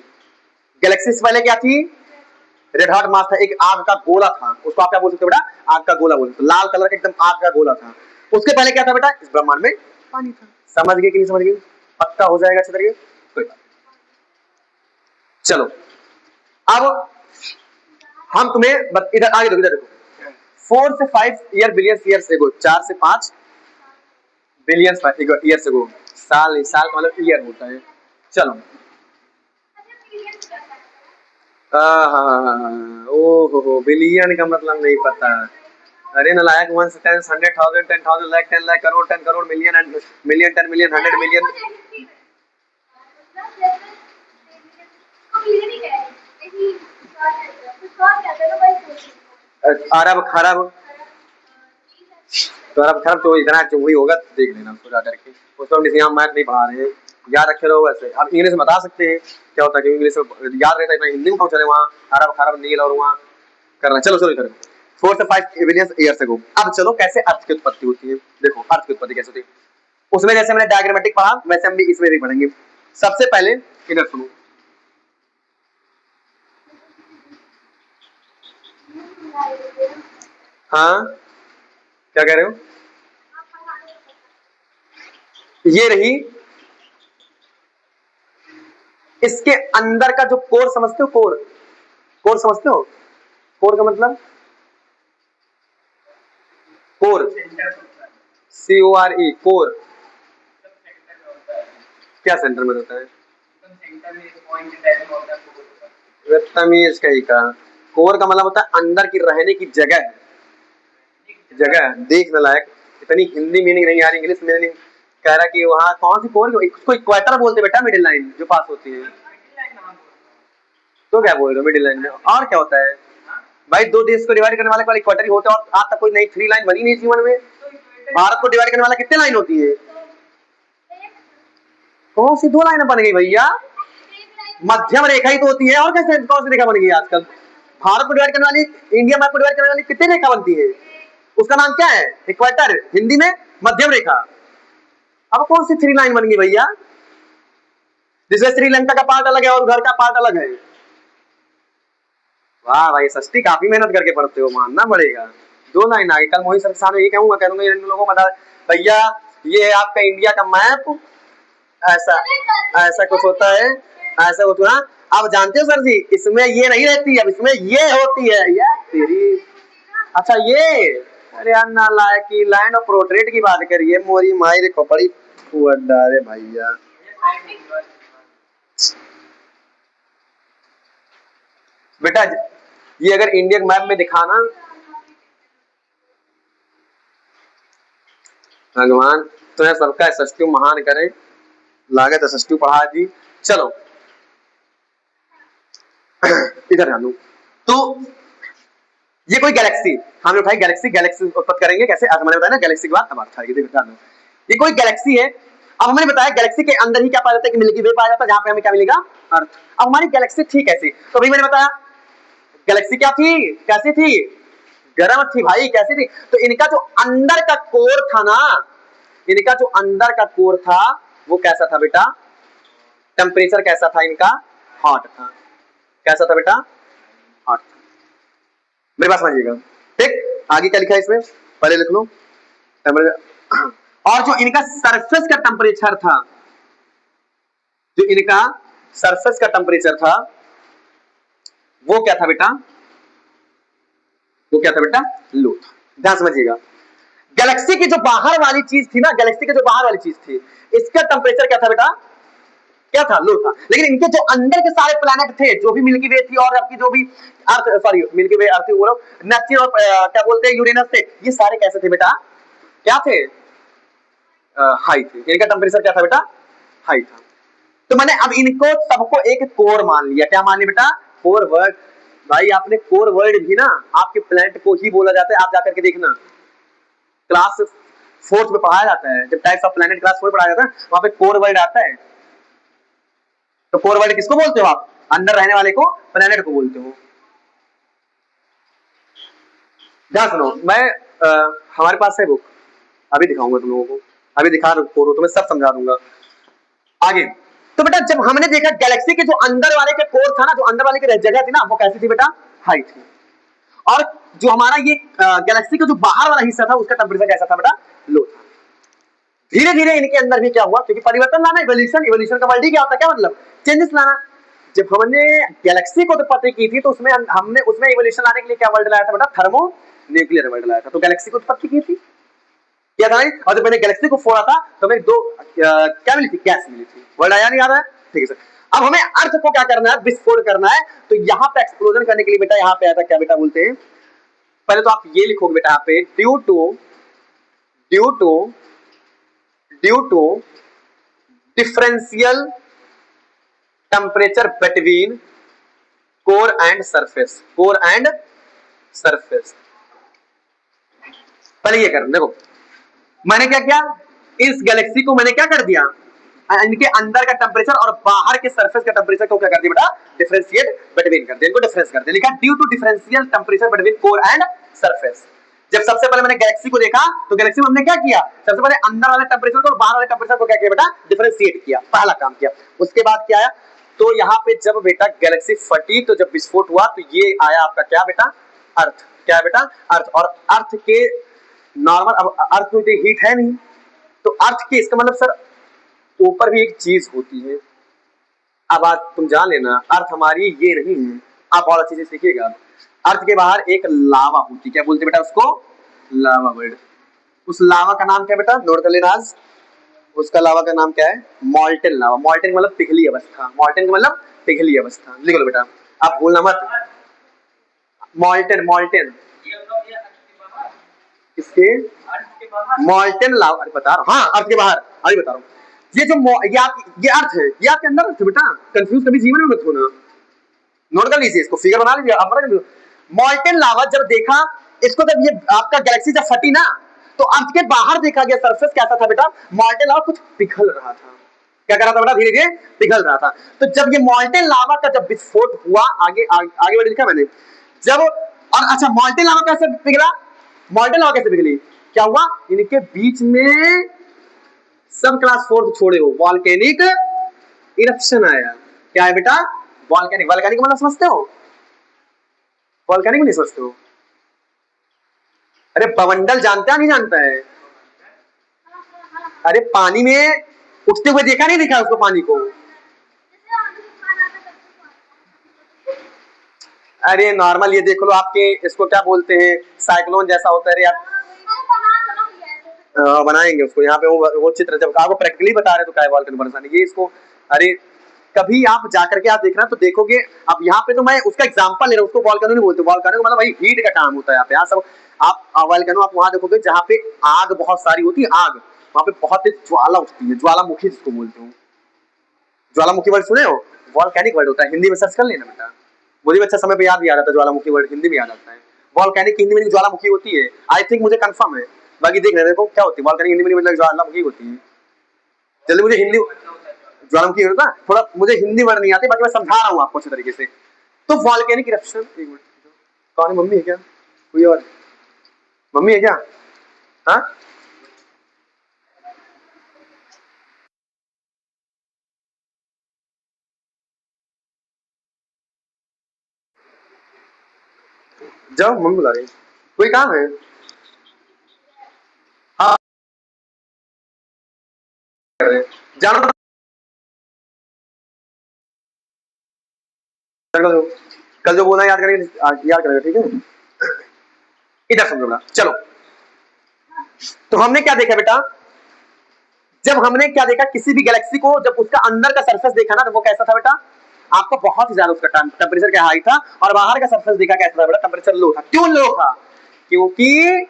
गैलेक्सी से पहले क्या थी? रेड हॉट मास था, एक आग का गोला था। उसको आप क्या बोल सकते हो बेटा? आग का गोला बोल सकते हो। लाल कलर का एकदम आग का गोला था। उसके पहले क्या था बेटा? इस ब्रह्मांड में पानी था। समझ गए कि नहीं समझ गए? पक्का हो जाएगा अच्छे तरीके? कोई बात। चलो अब हम तुम्हें इधर आगे देखो, इधर देखो। 4 से 5 ईयर बिलियंस ईयर्स एगो, 4 से 5 बिलियंस ईयर्स एगो। साल का मतलब ईयर होता है। चलो ओहो, बिलियन का मतलब नहीं पता? अरे नालायक, 1 से 10, 100,000, 10,000, lakh, 10 lakh, crore, 10 crore, million, and million, 10 million, 100 million. अरब खरब, तो अरब खरब तो इतना वही होगा, देख लेना उसको जाकर के। उसको हम मैथ नहीं पढ़ा रहे हैं, याद रखे रहो। वैसे आप इंग्लिश में बता सकते हैं क्या होता है, क्योंकि इंग्लिश में याद रहता है, इतना हिंदी में पहुंच रहे वहाँ अरब खरब नील और वहाँ करना। चलो चलो इधर 4 से 5 बिलियन ईयर्स एगो। अब चलो कैसे अर्थ की उत्पत्ति होती है, देखो अर्थ की उत्पत्ति कैसे होती है। उसमें जैसे मैंने डायग्रामेटिक पढ़ा वैसे हम भी इसमें भी पढ़ेंगे। सबसे पहले इधर सुनो, हाँ क्या कह रहे हो? ये रही, इसके अंदर का जो कोर समझते हो? कोर समझते हो? कोर का मतलब कोर, CORE, कोर। क्या सेंटर में होता है? तमीज कहीं का। कोर का मतलब होता है अंदर की रहने की जगह, देखने लायक। इतनी हिंदी मीनिंग नहीं आ रही, इंग्लिश मीनिंग कह रहा कि वहाँ कौन सी कोर, उसको इक्वेटर बोलते बेटा, मिडिल लाइन जो पास होती है। तो क्या बोल रहे हो मिडिल लाइन में? और क्या होता है भाई? दो देश को डिवाइड करने वाले इक्वेटर ही होते हैं, और आज तक कोई नई 3 लाइन बनी नहीं जीवन में। भारत को डिवाइड करने वाला कितने लाइन होती है? कौन सी 2 लाइन बन गई भैया? मध्यम रेखा ही तो होती है, और कैसे कौन सी रेखा बन गई आजकल? भारत को डिवाइड करने वाली, इंडिया मैप को डिवाइड करने वाली कितनी रेखा बनती है? उसका नाम क्या है? इक्वेटर। हिंदी में मध्यम रेखा। अब कौन सी 3 लाइन बन गई भैया, जिसमें श्रीलंका का पार्ट अलग है और घर का पार्ट अलग है। वाह भाई सस्ती, काफी मेहनत करके पढ़ते हो, मानना पड़ेगा। 2 लाइन आगे। कल मोहित सर के सामने ये कहूंगा, करूंगा इन लोगों को बता, भैया ये है आपका इंडिया का मैप, ऐसा ऐसा कुछ होता है, ऐसा कुछ ना। आप जानते हो सर जी, इसमें ये नहीं रहती है, अब इसमें ये होती है यार तेरी। अच्छा ये, अरे यार नालायक की लैंड ऑफ पोर्ट्रेट की बात करिए, मोरी माई रे खोपड़ी फुअड्डा रे भैया। बेटा ये अगर इंडियन मैप में दिखाना, भगवान तुम्हें सबका एसएसटी महान करे, लागत एसएसटी पढ़ा दी। चलो इधर ध्यान दो। तो ये कोई गैलेक्सी हमने उठाई, गैलेक्सी उत्पत्ति करेंगे कैसे, आज मैंने बताया ना गैलेक्सी की बात, अब उठाएंगे। देखो ध्यान दो, ये कोई गैलेक्सी है। अब हमने बताया गैलेक्सी के अंदर ही क्या पाया जाता है कि मिल्की वे पाया जाता है, जहां पे हमें क्या मिलेगा, अर्थ। अब हमारी गैलेक्सी थी कैसी, तो अभी मैंने बताया गैलेक्सी क्या थी, कैसी थी, गर्म थी भाई, कैसी थी। तो इनका जो अंदर का कोर था ना, इनका जो अंदर का कोर था वो कैसा था बेटा, टेम्परेचर कैसा था इनका, हॉट था। कैसा था बेटा, हॉट था। मेरे पास समझिएगा, ठीक। आगे क्या लिखा है इसमें, पहले लिख लो। और जो इनका सरफेस का टेम्परेचर था, जो इनका सरफेस का टेम्परेचर था वो क्या था बेटा, वो क्या था बेटा, लो था। ध्यान समझिएगा, गैलेक्सी की जो बाहर वाली चीज थी ना, गैलेक्सी की जो बाहर वाली चीज थी, इसका टेम्परेचर क्या था बेटा, क्या था, लो था। लेकिन इनके जो अंदर के सारे प्लैनेट थे, जो भी मिल्की वे थी और आपकी जो भी अर्थ, सॉरी मिल्की वे अर्थ, वो नेपच्यून और क्या बोलते हैं यूरेनस थे, ये सारे कैसे थे बेटा, क्या थे, हाई थे। इनका टेम्परेचर क्या था बेटा, हाई था। तो मैंने अब इनको सबको एक कोर मान लिया, क्या मान लिया बेटा, कोर वर्ड। भाई आपने कोर वर्ड भी ना आपके प्लैनेट को ही बोला जाता है, आप जाकर के देखना, क्लास 4 में पढ़ाया जाता है, जब टाइप्स ऑफ प्लैनेट क्लास 4 पढ़ाया जाता है, वहां पे कोर वर्ड आता है। तो कोर वर्ड किसको बोलते हो आप, अंदर रहने वाले को प्लैनेट को बोलते हो। ध्यान सुनो, मैं हमारे पास है बुक, अभी दिखाऊंगा तुम लोगों को, अभी दिखा रहा तो मैं सब समझा दूंगा आगे। तो बेटा जब हमने देखा गैलेक्सी के जो अंदर वाले के कोर था ना, जो अंदर वाले की जगह थी ना, वो कैसी थी बेटा, हाई थी। और जो हमारा ये गैलेक्सी का जो बाहर वाला हिस्सा था उसका टेम्परेचर कैसा था बेटा, लो था। धीरे धीरे इनके अंदर भी क्या हुआ, क्योंकि परिवर्तन लाना, इवोल्यूशन, इवोल्यूशन का वर्ड ही क्या होता है, क्या मतलब, चेंजेस लाना। जब हमने गैलेक्सी को उत्पत्ति की थी तो उसमें हमने उसमें इवोल्यूशन लाने के लिए क्या वर्ड लाया था बेटा, थर्मो न्यूक्लियर वर्ड लाया था। तो गैलेक्सी को उत्पत्ति की थी क्या था, और जब मैंने गैलेक्सी को फोड़ा था तो हमें 2 क्या मिली थी, गैस मिली थी। वर्ड आया नहीं आ रहा है, ठीक है सर। अब हमें अर्थ को क्या करना है, विस्फोट करना है। तो यहाँ पे एक्सप्लोजन करने के लिए बेटा यहाँ पे आया था, क्या बेटा बोलते हैं, पहले तो आप ये लिखोगे बेटा यहाँ पे, due to differential temperature between core and surface, core and surface. पहले ये कर, देखो मैंने क्या किया, इस गैलेक्सी को मैंने क्या कर दिया, इनके अंदर का टेम्परेचर और बाहर के सरफेस का टेम्परेचर को क्या कर दिया बेटा, डिफरेंशिएट बिटवीन कर दिया, इनको डिफरेंस कर दिया, लिखा due to differential temperature between core and surface. जब सबसे पहले मैंने गैलेक्सी को देखा तो गैलेक्सी में हमने क्या किया, सबसे पहले अंदर वाले टेम्परेचर को और बाहर वाले टेम्परेचर को क्या किया बेटा, डिफरेंशिएट किया, पहला काम किया। उसके बाद क्या आया, तो यहाँ पे जब बेटा गैलेक्सी फटी, तो जब विस्फोट हुआ तो ये आया आपका क्या बेटा, अर्थ। क्या है बेटा, अर्थ। और अर्थ के नॉर्मल, अब अर्थ में हीट है नहीं, तो अर्थ के, इसका मतलब सर ऊपर भी एक चीज होती है। अब आज तुम जान लेना, अर्थ हमारी ये नहीं है, आप और चीजें सीखिएगा। अर्थ के बाहर एक लावा होती, क्या बोलते बेटा उसको, लावा वर्ड। उस लावा का नाम क्या बेटा, नोट कर लेना आज, उसका लावा का नाम क्या है, मॉल्टेन लावा। मॉल्टेन मतलब पिघली अवस्था, मॉल्टेन का मतलब पिघली अवस्था, लिख लो बेटा, आप भूलना मत। मॉल्टेन, मॉल्टेन किसके, मॉल्टेन लावा, बता रहा हूँ, हाँ अर्थ के बाहर, अभी बता रहा हूँ। ये जो ये अर्थ है, ये आपके अंदर अर्थ है बेटा, कंफ्यूज कभी जीवन में मत होना, नोट कर लीजिए, इसको फिगर बना लीजिए आप। मॉल्टेन लावा जब देखा इसको, जब ये आपका गैलेक्सी जब फटी ना, तो अर्थ के बाहर देखा गया सरफेस कैसा था बेटा, मॉल्टेन लावा कुछ पिघल रहा था। क्या कर रहा था बेटा, धीरे धीरे पिघल रहा था। तो जब ये मॉल्टेन लावा का जब विस्फोट हुआ, आगे बढ़ लिखा मैंने, जब, और अच्छा मॉल्टेन लावा कैसे पिघला, मॉल्टेन लावा कैसे पिघली, क्या हुआ, इनके बीच में सब क्लास 4 छोड़े हो वॉल्केनिक इरप्शन आया। क्या है बेटा, वॉल्केनिक। वॉल्केनिक मतलब समझते हो, वॉल्केनिक नहीं समझते हो? अरे बवंडर जानता है नहीं जानता है? अरे पानी में उठते हुए देखा नहीं, दिखा उसको पानी को? अरे नॉर्मल ये देख लो, आपके इसको क्या बोलते हैं, साइक्लोन जैसा होता है। अरे यार बनाएंगे उसको यहाँ पे, वो चित्र जब आपको प्रैक्टिकली बता रहे तो क्या वॉल्केनो बनाने ये इसको। अरे कभी आप जाकर के आप देखना तो देखोगे। अब यहाँ पे तो मैं उसका एग्जांपल ले रहा हूँ, उसको वॉल्केनो नहीं बोलते। वॉल्केनो मतलब भाई हीट का काम होता है यहाँ पे। यहाँ सब आप वॉल्केनो आप वहां देखोगे जहाँ पे आग बहुत सारी होती है, आग वहां पे बहुत तेज ज्वाला उठती है, ज्वालामुखी जिसको बोलते हो। ज्वालामुखी वर्ड सुने हो? वॉल्केनिक वर्ड होता है, हिंदी में सर्च कर लेना बेटा। मुझे भी अच्छा समय पे याद भी आ रहा था, ज्वालामुखी वर्ड हिंदी में याद आता है। वॉल्केनिक हिंदी में ज्वालामुखी होती है, आई थिंक, मुझे कंफर्म है। बाकी देख रहे देखो क्या होती है वॉल्केनिक हिंदी में, मतलब ज्वालामुखी होती है। जल्दी मुझे हिंदी ज्वालामुखी होता है, थोड़ा मुझे हिंदी वर्ड नहीं आती, बाकी मैं समझा रहा हूँ आपको अच्छे तरीके से। तो वॉल्केनिक इरप्शन, एक मिनट, कौन है, मम्मी है क्या, कोई और मम्मी है क्या? हाँ जाओ, मम्मी बुला रही है, कोई काम है? हाँ कर रहे हैं, जानो तो। कल जो बोला याद करेंगे, याद करेंगे, ठीक है? इधर समझो ना, चलो। तो हमने क्या देखा बेटा, जब हमने क्या देखा किसी भी गैलेक्सी को, जब उसका अंदर का सरफेस देखा ना, तो वो कैसा था बेटा? आपको बहुत ही ज्यादा उसका टेम्परेचर क्या हाई था, और बाहर का सरफेस देखा कैसा था बेटा? टेम्परेचर लो था। क्यों लो था? क्योंकि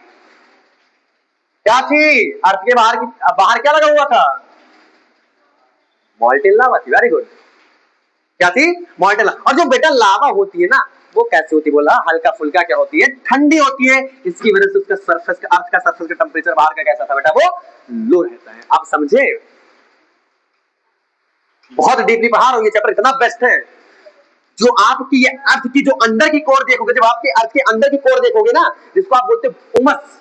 क्या थी, अर्थ के बाहर की, बाहर क्या लगा हुआ था? मॉल्टेन लावा थी। Very good. क्या थी? मॉल्टेन लावा। और जो बेटा लावा होती है ना, वो कैसे होती है बोला? हल्का फुल्का क्या होती है? ठंडी होती है। इसकी वजह से उसका सरफेस का, अर्थ का सरफेस का टेम्परेचर बाहर का कैसा था बेटा? वो लो रहता है। आप समझे? बहुत डीपली पढ़ा रहा हूं, ये चैप्टर इतना बेस्ट है। जो आपकी ये अर्थ की जो अंदर की कोर देखोगे, जब आपके अर्थ के अंदर की कोर देखोगे ना, जिसको आप बोलते हैं उमस,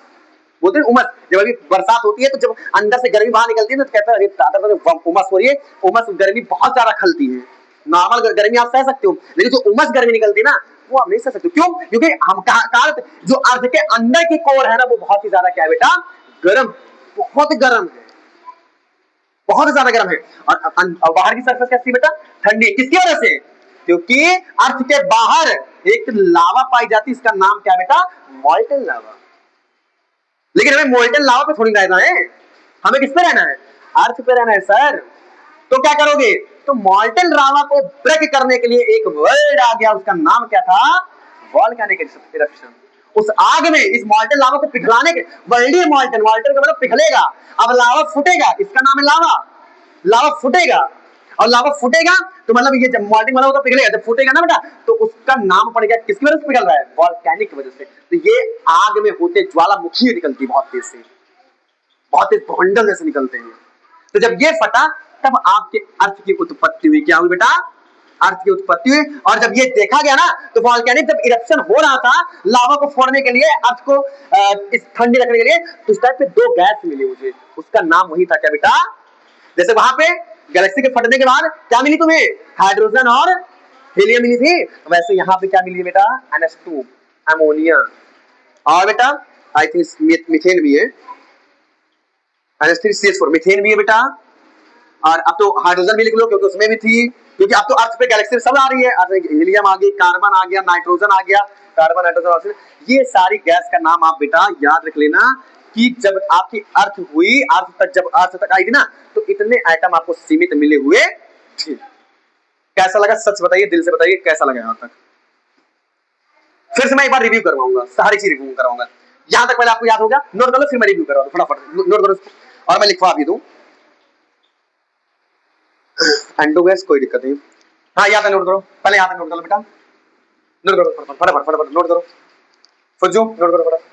बोलते हैं उमस। जब अभी बरसात होती है तो जब अंदर से गर्मी बाहर निकलती है तो कहते हैं अरे दादा उमस हो रही है। उमस गर्मी बहुत ज्यादा खलती है। नॉर्मल गर्मी आप सह सकते हो, लेकिन जो उमस गर्मी निकलती है ना, वो आप नहीं सह सकते। क्यों? क्योंकि हम जो अर्थ के अंदर की कोर है ना, वो बहुत ही ज्यादा क्या है बेटा? गर्म, बहुत गर्म है, बहुत ज्यादा गर्म है। और बाहर की सरफेस कैसी बेटा? ठंडी। किसकी वजह से? क्योंकि अर्थ के बाहर एक लावा पाई जाती है, इसका नाम क्या बेटा? मॉल्टेन लावा। लेकिन हमें मॉल्टेन लावा पे थोड़ी रहना है, हमें किस पे रहना है? अर्थ पे रहना है सर। तो क्या करोगे? तो मॉल्टेन लावा को ब्रेक करने के लिए एक वर्ड आ गया, उसका नाम क्या था? Volcanic eruption. उस आग में इस मॉल्टेन लावा को पिघलाने के, वर्ल्ड मॉल्टेन, मॉल्टेन का मतलब पिघलेगा। अब लावा फुटेगा, इसका नाम है लावा। लावा फुटेगा, और लावा फुटेगा तो मतलब ये जब मॉल्टिंग वाला होगा तो पिघलेगा, जब फुटेगा ना बेटा तो उसका नाम पड़ गया, किसकी वजह से पिघल रहा है? वॉल्केनिक की वजह से। तो ये आग में होते ज्वालामुखी निकलती बहुत तेज से, बहुत तेज भंडल जैसे निकलते हैं। तो जब ये फटा तब आपके अर्थ की उत्पत्ति हुई। क्या हुई बेटा? अर्थ की उत्पत्ति हुई। और जब ये देखा गया ना, तो वॉल्केनिक जब इरप्शन हो रहा था लावा को फोड़ने के लिए, अर्थ को इस ठंडी रखने के लिए, तो उस टाइप पे दो गैस मिली मुझे, उसका नाम वही था क्या बेटा? जैसे वहां पे गैलेक्सी के फटने के बाद क्या मिली तुम्हें? हाइड्रोजन और हीलियम मिली थी। वैसे यहाँ पे क्या मिली बेटा? NH2, ammonia. और बेटा आई थिंक मीथेन भी है, NH3CH4, मीथेन भी है बेटा। और अब तो हाइड्रोजन भी लिख लो क्योंकि उसमें भी थी, क्योंकि अब तो अर्थ पे गैलेक्सी सब आ रही है। हीलियम आ गई, कार्बन आ गया, नाइट्रोजन आ गया, कार्बन नाइट्रोजन ऑक्सीजन, ये सारी गैस का नाम आप बेटा याद रख लेना। कि जब आपकी अर्थ हुई, अर्थ तक जब अर्थ तक आई थी ना, तो इतने आइटम आपको सीमित मिले हुए थे। कैसा लगा? सच बताइए, दिल से बताइए, कैसा लगा यहाँ तक? फिर से मैं एक बार रिव्यू करवाऊंगा, सारी चीज रिव्यू करवाऊंगा। यहां तक पहले आपको याद होगा, नोट कर लो, फिर मैं रिव्यू करवा दूं फटाफट, नोट करो और मैं लिखवा भी दूं। एंडो गैस कोई दिक्कत नहीं। हाँ याद है, नोट करो, पहले याद है, नोट करो बेटा, नोट करो फटाफट फटाफट नोट करो, फुज्जू नोट करो फटाफट।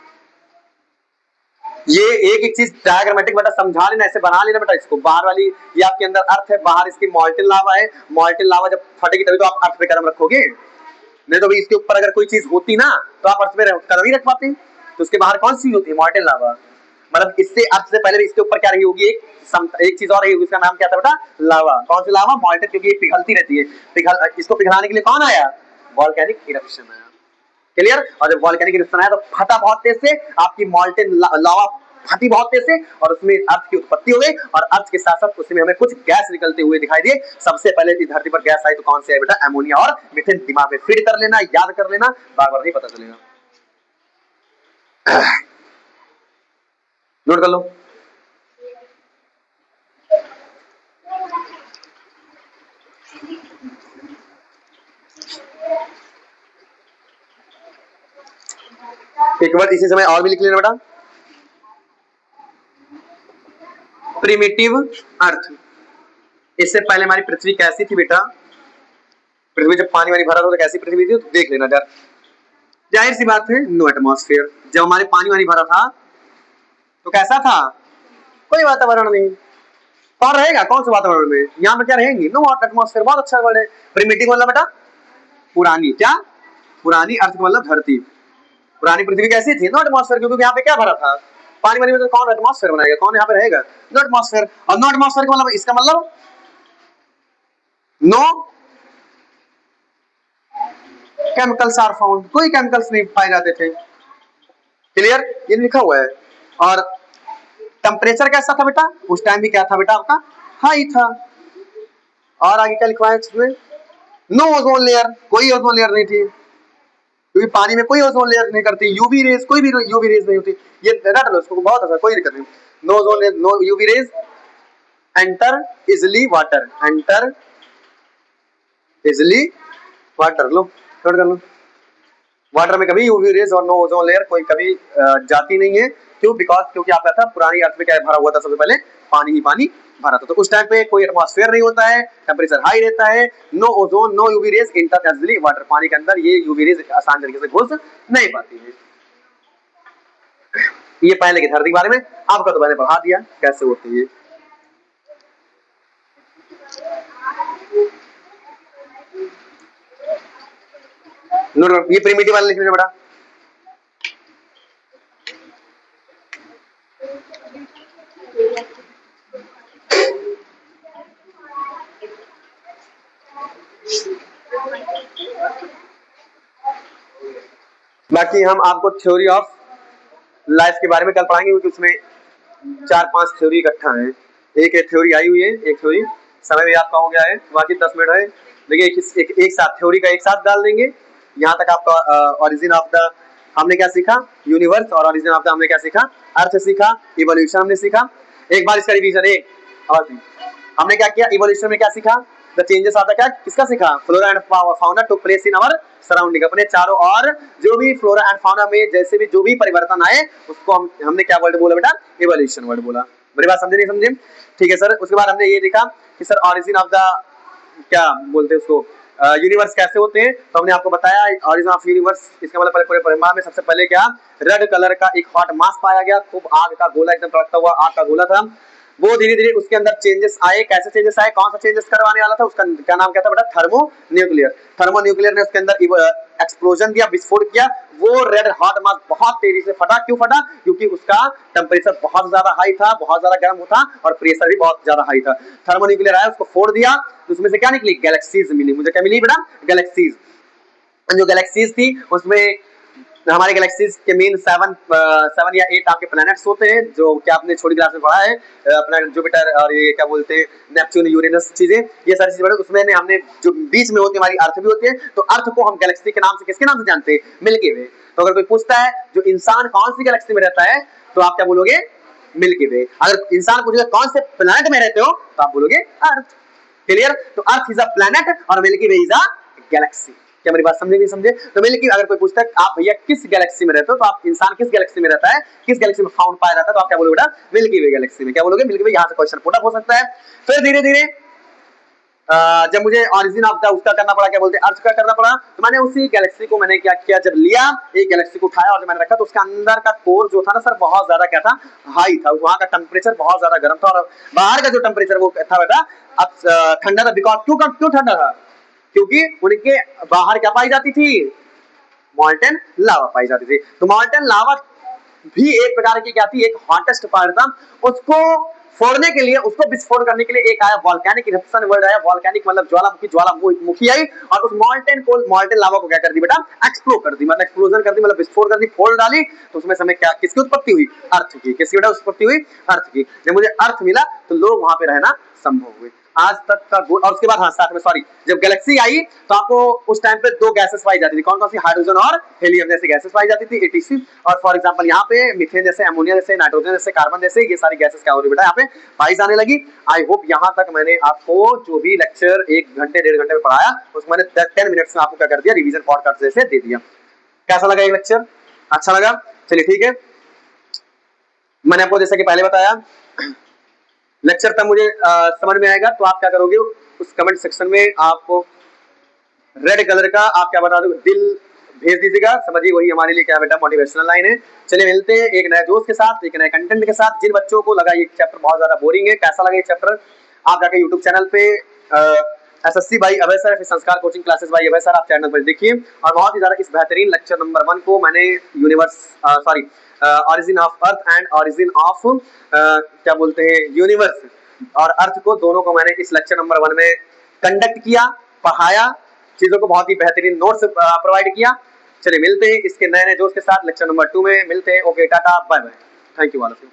ये एक एक चीज डायग्रामेटिक बेटा समझा लेना, ऐसे बना लेना बेटा इसको। बाहर वाली ये आपके अंदर अर्थ है, बाहर इसकी मॉल्टेन लावा है। मॉल्टेन लावा जब फटेगी तभी तो आप अर्थ पे कदम रखोगे, नहीं तो भी इसके ऊपर अगर कोई चीज होती ना तो आप अर्थ पे कदम ही रख पाते। तो उसके बाहर कौन सी होती है? मॉल्टेन लावा। मतलब इससे अर्थ से पहले भी इसके ऊपर क्या रही होगी, एक चीज और रही होगी, उसका नाम क्या था बेटा, लावा। कौन सी लावा, मॉल्टेन, क्योंकि ये पिघलती रहती है। इसको पिघलाने के लिए कौन आया, वॉल्केनिक इरप्शन आया। क्लियर। और जब वॉल्केनिक इरप्शन आया तो फटा बहुत तेज से, आपकी मॉल्टेन लावा फटी बहुत तेज से, और उसमें अर्थ की उत्पत्ति हो गई, और अर्थ के साथ साथ उसमें हमें कुछ गैस निकलते हुए दिखाई दिए। सबसे पहले इस धरती पर गैस आई तो कौन सी आई बेटा, अमोनिया और मीथेन। दिमाग में फीड कर लेना, याद कर लेना, बार बार नहीं पता चलेगा। नोट कर लो। एक बार इसी समय और भी लिख लेना बेटा, प्रिमिटिव अर्थ। इससे पहले हमारी पृथ्वी कैसी थी बेटा, पृथ्वी जब पानी वानी भरा था तो कैसी पृथ्वी थी, तो देख लेना जरा। जाहिर सी बात है, नो एटमॉस्फेयर। जब हमारे पानी वानी भरा था तो कैसा था, कोई वातावरण नहीं। और रहेगा कौन से वातावरण में, यहाँ पे क्या रहेंगी, नो एटमॉस्फेयर। बहुत अच्छा वर्ड है। प्रिमिटिव मतलब बेटा पुरानी, क्या पुरानी, अर्थ मतलब धरती। पुरानी पृथ्वी कैसी थी, नो एटमॉस्फेयर, क्योंकि यहाँ पे क्या भरा था, पानी वानी में। तो कौन एटमॉस्फेयर बनाएगा, कौन यहाँ पे रहेगा, नो एटमॉस्फेयर। और नो एटमॉस्फेयर का मतलब, इसका मतलब नो केमिकल्स आर फाउंड, कोई केमिकल्स नहीं पाए जाते थे। क्लियर, ये लिखा हुआ है। और टेम्परेचर कैसा था बेटा, उस टाइम भी क्या था बेटा आपका, हाई था। और आगे क्या लिखवा है इसमें, नो ओजोन लेयर, कोई ओजोन लेयर नहीं थी, क्योंकि पानी में कोई ओजोन लेयर नहीं करती। यूवी रेज, कोई भी यूवी रेज नहीं होती। ये रट लो इसको, बहुत अच्छा, कोई दिक्कत नहीं। No ozone, no UV rays enter easily water, enter easily water. लो नोट कर लो, वाटर में कभी यूवी रेज और नो ओजोन लेयर कोई कभी जाती नहीं है। क्यों, बिकॉज क्योंकि आपका था पुरानी अर्थ में क्या भरा हुआ था, सबसे पहले पानी ही पानी भरा था। तो उस टाइम पे कोई एटमॉस्फेयर नहीं होता है, टेम्परेचर हाई रहता है, no ozone, no UV rays enter easily water, पानी के अंदर ये यूवी रेज आसान तरीके से घुस नहीं पाती है। ये पहले की धरती के बारे में आपका तो मैंने पढ़ा दिया कैसे होती है। ये प्रिमिटिव वाला लिखने बड़ा, बाकी हम आपको थ्योरी ऑफ लाइफ के बारे में कल पढ़ाएंगे, क्योंकि उसमें 4-5 थ्योरी इकट्ठा है। एक थ्योरी आई हुई है, एक थ्योरी, समय भी आपका हो गया है, बाकी 10 मिनट है। देखिए एक साथ थ्योरी का एक साथ डाल देंगे। यहाँ तक आपका ओरिजिन ऑफ द हमने क्या सीखा, यूनिवर्स, और ओरिजिन ऑफ द हमने क्या सीखा, अर्थ सीखा, इवोल्यूशन हमने सीखा। एक बार इसका रिवीजन, एक हमने क्या किया, इवोल्यूशन में क्या सीखा, द चेंजेस ऑफ द क्या, किसका सीखा, flora and fauna took place in our surrounding, अपने चारों और जो भी फ्लोरा एंड फाउना में जैसे भी जो भी परिवर्तन आए उसको हमने क्या वर्ड बोला बेटा, इवोल्यूशन वर्ड बोला। मेरी बात समझे नहीं समझे, ठीक है सर। उसके बाद हमने ये देखा कि सर ओरिजिन ऑफ द क्या बोलते हैं उसको, यूनिवर्स कैसे होते हैं। तो हमने आपको बताया ओरिजिन ऑफ यूनिवर्स, इसका मतलब पूरे ब्रह्मांड में सबसे पहले क्या, रेड कलर का एक हॉट मास पाया गया, खूब आग का गोला, एकदम तड़कता हुआ आग का गोला था। वो धीरे धीरे उसके अंदर चेंजेस आए, कैसे चेंजेस आए, कौन सा चेंजेस करवाने वाला था, उसका क्या नाम क्या था बेटा, थर्मो न्यूक्लियर। थर्मो न्यूक्लियर ने उसके अंदर एक्सप्लोजन दिया, विस्फोट किया। वो रेड हॉट मास बहुत तेजी से फटा, क्यों फटा, क्योंकि उसका टेम्परेचर बहुत ज्यादा हाई था, बहुत ज्यादा गर्म था, और प्रेशर भी बहुत ज्यादा हाई था। थर्मो न्यूक्लियर आया, उसको फोड़ दिया, उसमें से क्या निकली, गैलेक्सीज मिली। मुझे क्या मिली बेटा, गैलेक्सीज। जो गैलेक्सीज थी उसमें हमारे गैलेक्सीज के मेन 7 या 8 आपके प्लैनेट्स होते हैं, जो क्या आपने छोटी क्लास में पढ़ा है, अपना जुपिटर और ये क्या बोलते हैं, नेपच्यून, यूरेनस, चीजें, ये सारी चीजें उसमें हमने जो बीच में होती है हमारी अर्थ भी होती है। तो अर्थ को हम गैलेक्सी के नाम से किसके नाम से जानते हैं, मिल्की वे। तो अगर कोई पूछता है जो इंसान कौन सी गैलेक्सी में रहता है, तो आप क्या बोलोगे, मिल्की वे। अगर इंसान पूछेगा कौन से प्लैनेट में रहते हो, तो आप बोलोगे अर्थ। क्लियर। तो अर्थ इज अ प्लैनेट और milky way is a Galaxy. क्या मेरी बात समझे नहीं समझे, तो मिल्की, अगर कोई पूछता है आप भैया किस गैलेक्सी में रहते हो, तो आप इंसान किस गैलेक्सी में रहता है, किस गैलेक्सी में फाउंड पाया जाता है, तो आप क्या बोलोगे बेटा, मिल्की वे गैलेक्सी में। क्या बोलोगे, मिल्की वे। यहाँ से क्वेश्चन पुट अप हो सकता है। फिर धीरे धीरे जब मुझे ओरिजिन ऑफ द उसका करना पड़ा, क्या बोलते हैं, अर्थ का करना पड़ा, तो मैंने उसी गैलेक्सी को मैंने क्या किया, जब लिया एक गैलेक्सी को उठाया और जब मैंने रखा, तो उसका अंदर का कोर जो था ना सर, बहुत ज्यादा क्या था, हाई था। वहां का टेम्परेचर बहुत ज्यादा गर्म था, और बाहर का जो टेम्परेचर वो था बेटा अब ठंडा था। बिकॉज क्यों ठंडा था, क्योंकि उनके बाहर क्या पाई जाती थी, मॉल्टेन लावा पाई जाती थी। तो मॉल्टेन लावा भी एक प्रकार की क्या थी, एक हॉटेस्ट फायर था। उसको फोड़ने के लिए, उसको विस्फोट करने के लिए एक आया वॉल्केनिक इरप्शन वर्ड आया। वॉल्केनिक मतलब ज्वालामुखी, ज्वालामुखी आई और उस मॉल्टेन को, मॉल्टेन लावा को क्या कर दी बेटा, एक्सप्लोड कर दी, मतलब एक्सप्लोजन कर दी, मतलब विस्फोट कर दी, फोड़ डाली। तो उसमें समय क्या, किसकी उत्पत्ति हुई, अर्थ की। किसकी बेटा उत्पत्ति हुई, अर्थ की। जब मुझे अर्थ मिला तो लोग वहां पे रहना संभव हुए। आज तक का और उसके बाद हाँ साथ में सॉरी, जब गैलेक्सी आई तो आपको उस टाइम पे दो गैसेस पाई जाती थी। कौन कौन सी, हाइड्रोजन और हीलियम जैसी गैसेस पाई जाती थी, एटीसी। और फॉर एग्जांपल यहाँ पे मीथेन जैसे, अमोनिया जैसे, नाइट्रोजन जैसे, कार्बन जैसे, ये सारी गैसेस क्या हो रही बेटा यहाँ पे पाई जाने लगी। आई होप यहाँ तक मैंने आपको जो भी लेक्चर 1 घंटे 1.5 घंटे में पढ़ाया उसको मैंने 10 मिनट्स में आपको क्या कर दिया, रिवीजन पॉडकास्ट जैसे दे दिया। कैसा लगा ये लेक्चर, अच्छा लगा, चलिए ठीक है। मैंने आपको जैसा कि पहले बताया लेक्चर तब मुझे समझ में आएगा तो आप क्या करोगे, उस कमेंट सेक्शन में आप रेड कलर का आप क्या बता दो, दिल भेज दीजिएगा। समझिए वही हमारे लिए क्या बेटा मोटिवेशनल लाइन है। चलिए मिलते हैं एक नए दोस्त के साथ, एक नए कंटेंट के साथ। जिन बच्चों को लगा ये चैप्टर बहुत ज्यादा बोरिंग है, कैसा लगा ये चैप्टर, आप जाके यूट्यूब चैनल पे एसएससी बाई अभय सर, फिर संस्कार coaching classes by Abhay sir, आप चैनल पर देखिए। और बहुत ही ज्यादा इस बेहतरीन लेक्चर नंबर 1 को मैंने universe sorry origin of earth and origin of क्या बोलते हैं यूनिवर्स और अर्थ को, दोनों को मैंने इस लेक्चर नंबर 1 में कंडक्ट किया, पढ़ाया, चीजों को बहुत ही बेहतरीन नोट्स प्रोवाइड किया। चलिए मिलते हैं इसके नए नए दोस्त के साथ लेक्चर नंबर 2 में मिलते हैं। Okay tata bye bye, thank you all of you.